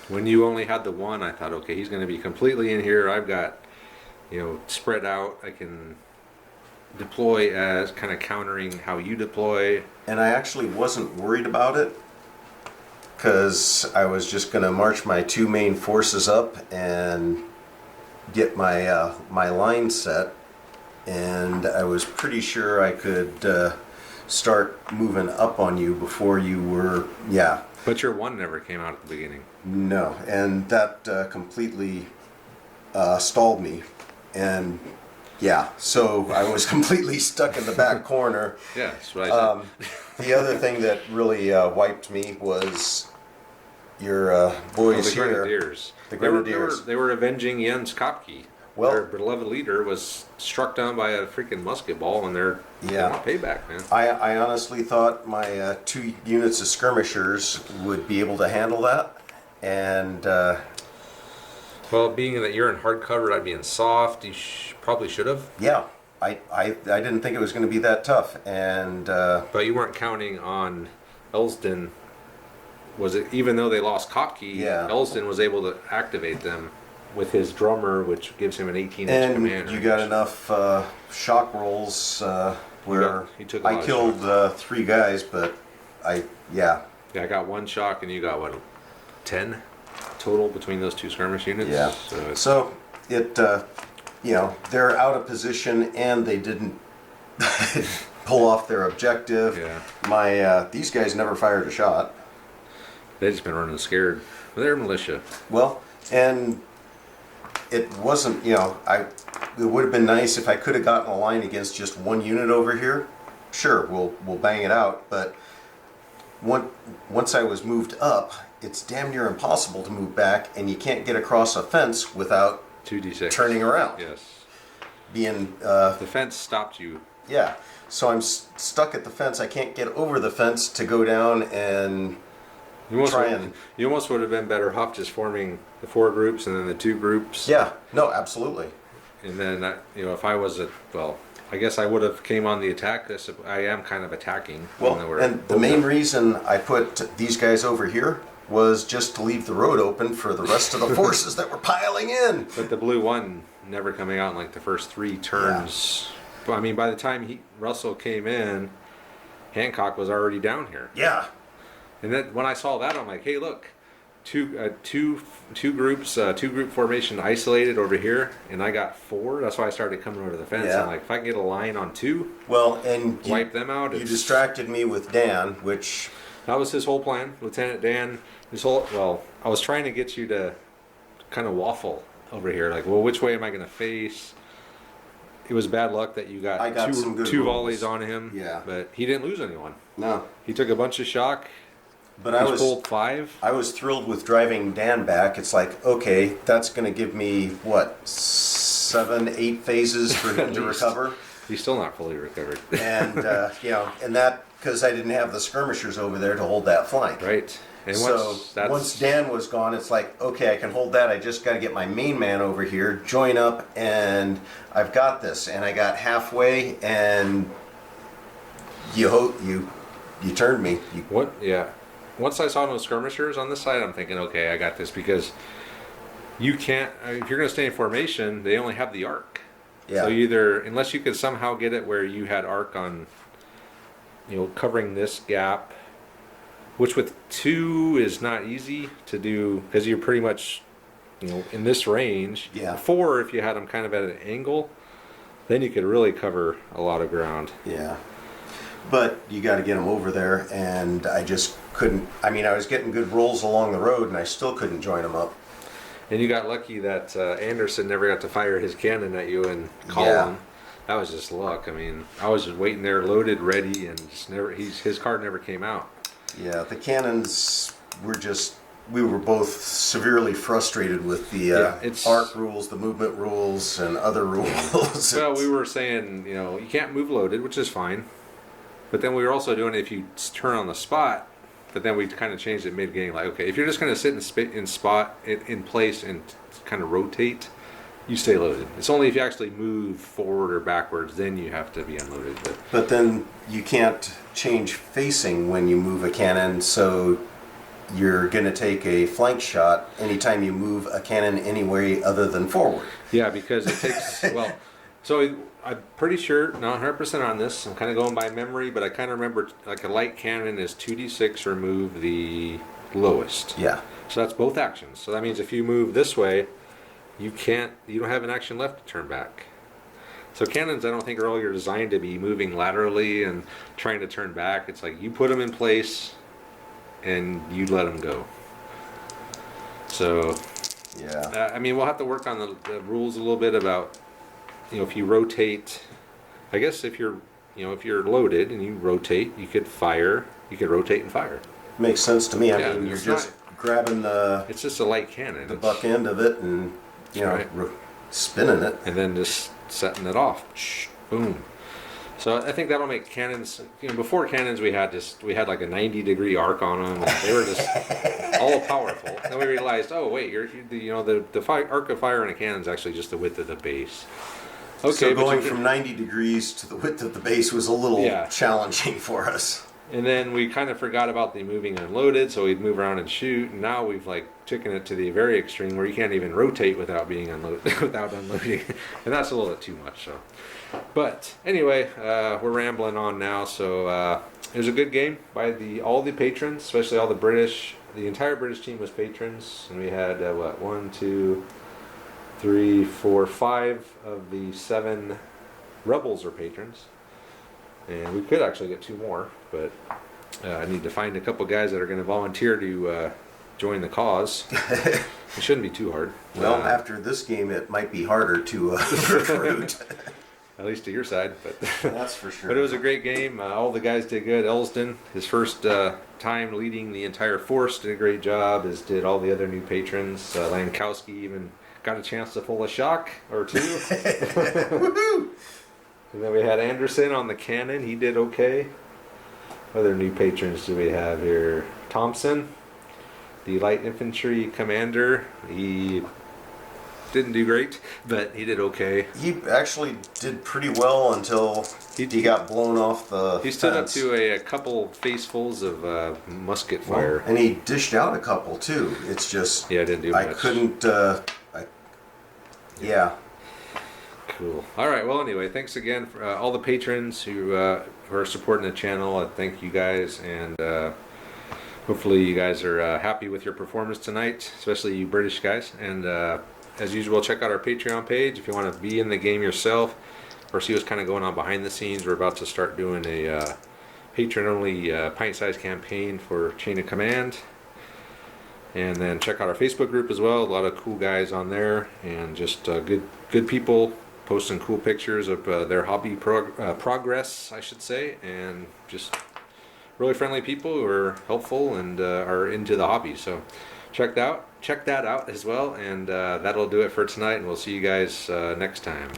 Speaker 3: When you only had the 1, I thought, okay, he's going to be completely in here. I've got, spread out. I can deploy as kind of countering how you deploy.
Speaker 2: And I actually wasn't worried about it because I was just going to march my 2 main forces up and get my my line set, and I was pretty sure I could start moving up on you before you were, yeah.
Speaker 3: But your 1 never came out at the beginning.
Speaker 2: No, and that completely stalled me, and yeah, so I was completely stuck in the back corner.
Speaker 3: Yeah, that's what I said.
Speaker 2: The other thing that really wiped me was your boys
Speaker 3: the
Speaker 2: here.
Speaker 3: Grenadiers.
Speaker 2: The Grenadiers.
Speaker 3: They were avenging Jens Kopke.
Speaker 2: Well-
Speaker 3: their beloved leader was struck down by a freaking musket ball, and they're
Speaker 2: Yeah.
Speaker 3: want payback, man.
Speaker 2: I honestly thought my 2 units of skirmishers would be able to handle that, and
Speaker 3: Well, being that you're in hard cover, I'd be in soft. You probably should have,
Speaker 2: yeah, I didn't think it was going to be that tough, and
Speaker 3: but you weren't counting on Elsden. Was it even though they lost Kottke?
Speaker 2: Yeah.
Speaker 3: Elsden was able to activate them with his drummer, which gives him an 18-inch
Speaker 2: and
Speaker 3: command
Speaker 2: you
Speaker 3: range.
Speaker 2: got enough shock rolls where
Speaker 3: he took a lot
Speaker 2: I
Speaker 3: of
Speaker 2: killed 3 guys, but yeah.
Speaker 3: Yeah, I got 1 shock, and you got what, 10 total between those 2 skirmish units.
Speaker 2: Yeah.
Speaker 3: So it's,
Speaker 2: So it, they're out of position and they didn't pull off their objective.
Speaker 3: Yeah.
Speaker 2: These guys never fired a shot.
Speaker 3: they just been running scared. But they're militia.
Speaker 2: Well, and it wasn't, it would have been nice if I could have gotten a line against just 1 unit over here. Sure, we'll bang it out, but once I was moved up, it's damn near impossible to move back, and you can't get across a fence without
Speaker 3: 2d6.
Speaker 2: turning around.
Speaker 3: Yes.
Speaker 2: Being,
Speaker 3: The fence stopped you.
Speaker 2: yeah. So I'm stuck at the fence. I can't get over the fence to go down and
Speaker 3: You almost,
Speaker 2: try
Speaker 3: would,
Speaker 2: and.
Speaker 3: you almost would have been better off just forming the 4 groups and then the 2 groups.
Speaker 2: Yeah. No, absolutely.
Speaker 3: And then, if I was I guess I would have came on the attack. I am kind of attacking.
Speaker 2: Well,
Speaker 3: when they were
Speaker 2: and the
Speaker 3: both
Speaker 2: main
Speaker 3: up.
Speaker 2: reason I put these guys over here was just to leave the road open for the rest of the forces that were piling in.
Speaker 3: But the blue one never coming out in like the first 3 turns. But, I mean, by the time Russell came in, Hancock was already down here.
Speaker 2: Yeah.
Speaker 3: And then when I saw that, I'm like, hey, look, two groups, 2-group formation isolated over here, and I got 4. That's why I started coming over the fence.
Speaker 2: Yeah.
Speaker 3: I'm like, if I can get a line on 2,
Speaker 2: Well, and
Speaker 3: wipe them out.
Speaker 2: You
Speaker 3: it's-
Speaker 2: distracted me with Dan, which
Speaker 3: That was his whole plan, Lieutenant Dan. I was trying to get you to kind of waffle over here, like, well, which way am I going to face? It was bad luck that you got,
Speaker 2: I got some good
Speaker 3: two
Speaker 2: rolls.
Speaker 3: volleys on him.
Speaker 2: Yeah.
Speaker 3: But he didn't lose anyone.
Speaker 2: no.
Speaker 3: He took a bunch of shock.
Speaker 2: But
Speaker 3: He
Speaker 2: I was
Speaker 3: pulled 5.
Speaker 2: I was thrilled with driving Dan back. It's like, okay, that's going to give me what 7, 8 phases for him to
Speaker 3: least.
Speaker 2: recover,
Speaker 3: He's still not fully recovered.
Speaker 2: and and that because I didn't have the skirmishers over there to hold that flank.
Speaker 3: Right. And
Speaker 2: So
Speaker 3: that's,
Speaker 2: once Dan was gone, it's like, okay, I can hold that. I just got to get my main man over here, join up, and I've got this. And I got halfway, and you turned me.
Speaker 3: What? Yeah. Once I saw no skirmishers on this side, I'm thinking, okay, I got this, because you can't. If you're going to stay in formation, they only have the arc.
Speaker 2: Yeah.
Speaker 3: So either, unless you could somehow get it where you had arc on, covering this gap, which with 2 is not easy to do because you're pretty much, in this range.
Speaker 2: Yeah.
Speaker 3: 4, if you had them kind of at an angle, then you could really cover a lot of ground.
Speaker 2: Yeah. But you got to get them over there, and I just couldn't. I mean, I was getting good rolls along the road, and I still couldn't join them up.
Speaker 3: And you got lucky that Anderson never got to fire his cannon at you and call
Speaker 2: Yeah.
Speaker 3: him. That was just luck. I mean, I was just waiting there, loaded, ready, and just never. His card never came out.
Speaker 2: Yeah, the cannons were just. We were both severely frustrated with the
Speaker 3: it's-
Speaker 2: arc rules, the movement rules, and other rules.
Speaker 3: Well, we were saying, you can't move loaded, which is fine. But then we were also doing it if you turn on the spot. But then we kind of changed it mid-game. Like, okay, if you're just going to sit in spot, in place, and kind of rotate, you stay loaded. It's only if you actually move forward or backwards, then you have to be unloaded.
Speaker 2: But then you can't change facing when you move a cannon, so you're going to take a flank shot anytime you move a cannon any way other than forward.
Speaker 3: Yeah, because it takes, so I'm pretty sure, not 100% on this, I'm kind of going by memory, but I kind of remember like a light cannon is 2d6 remove the lowest.
Speaker 2: Yeah.
Speaker 3: So that's both actions. So that means if you move this way, you don't have an action left to turn back. So cannons, I don't think are all you're designed to be moving laterally and trying to turn back. It's like you put them in place and you let them go. So,
Speaker 2: Yeah.
Speaker 3: I mean, we'll have to work on the rules a little bit about, if you rotate, I guess if you're loaded and you rotate, you could rotate and fire.
Speaker 2: Makes sense to me. I
Speaker 3: Yeah,
Speaker 2: mean, you're
Speaker 3: it's
Speaker 2: just grabbing the
Speaker 3: It's just a light cannon.
Speaker 2: buck end of it and,
Speaker 3: Right.
Speaker 2: spinning it.
Speaker 3: and then just setting it off. Boom. So I think that'll make cannons. Before cannons, we had like a 90-degree arc on them, and they were just all powerful. Then we realized, oh wait, the arc of fire in a cannon is actually just the width of the base. Okay,
Speaker 2: So
Speaker 3: but
Speaker 2: going from 90 degrees to the width of the base was a little
Speaker 3: Yeah.
Speaker 2: challenging for us.
Speaker 3: And then we kind of forgot about the moving unloaded, so we'd move around and shoot. And now we've like taken it to the very extreme where you can't even rotate without being without unloading, and that's a little bit too much. So, but anyway, we're rambling on now. So it was a good game by all the patrons, especially all the British. The entire British team was patrons, and we had 1, 2, 3, 4, 5 of the 7 rebels are patrons. And we could actually get 2 more, but I need to find a couple guys that are going to volunteer to join the cause. It shouldn't be too hard.
Speaker 2: Well, after this game, it might be harder to recruit.
Speaker 3: At least to your side. But
Speaker 2: That's for sure.
Speaker 3: But it was a great game. All the guys did good. Elston, his first time leading the entire force, did a great job, as did all the other new patrons. Lankowski even got a chance to pull a shock or 2.
Speaker 2: Woohoo!
Speaker 3: And then we had Anderson on the cannon. He did okay. Other new patrons do we have here? Thompson, the light infantry commander. He didn't do great, but he did okay.
Speaker 2: He actually did pretty well until he got blown off the
Speaker 3: He stood up
Speaker 2: fence.
Speaker 3: to a couple facefuls of musket fire.
Speaker 2: And he dished out a couple too. It's just
Speaker 3: Yeah, didn't do
Speaker 2: I
Speaker 3: much.
Speaker 2: couldn't. Yeah.
Speaker 3: Cool. All right. Well, anyway, thanks again for all the patrons who are supporting the channel. I thank you guys, and hopefully you guys are happy with your performance tonight, especially you British guys. And as usual, check out our Patreon page if you want to be in the game yourself or see what's kind of going on behind the scenes. We're about to start doing a patron-only pint-sized campaign for Chain of Command. And then check out our Facebook group as well. A lot of cool guys on there, and just good people posting cool pictures of their hobby progress, I should say, and just really friendly people who are helpful and are into the hobby. So check that out as well, and that'll do it for tonight, and we'll see you guys next time.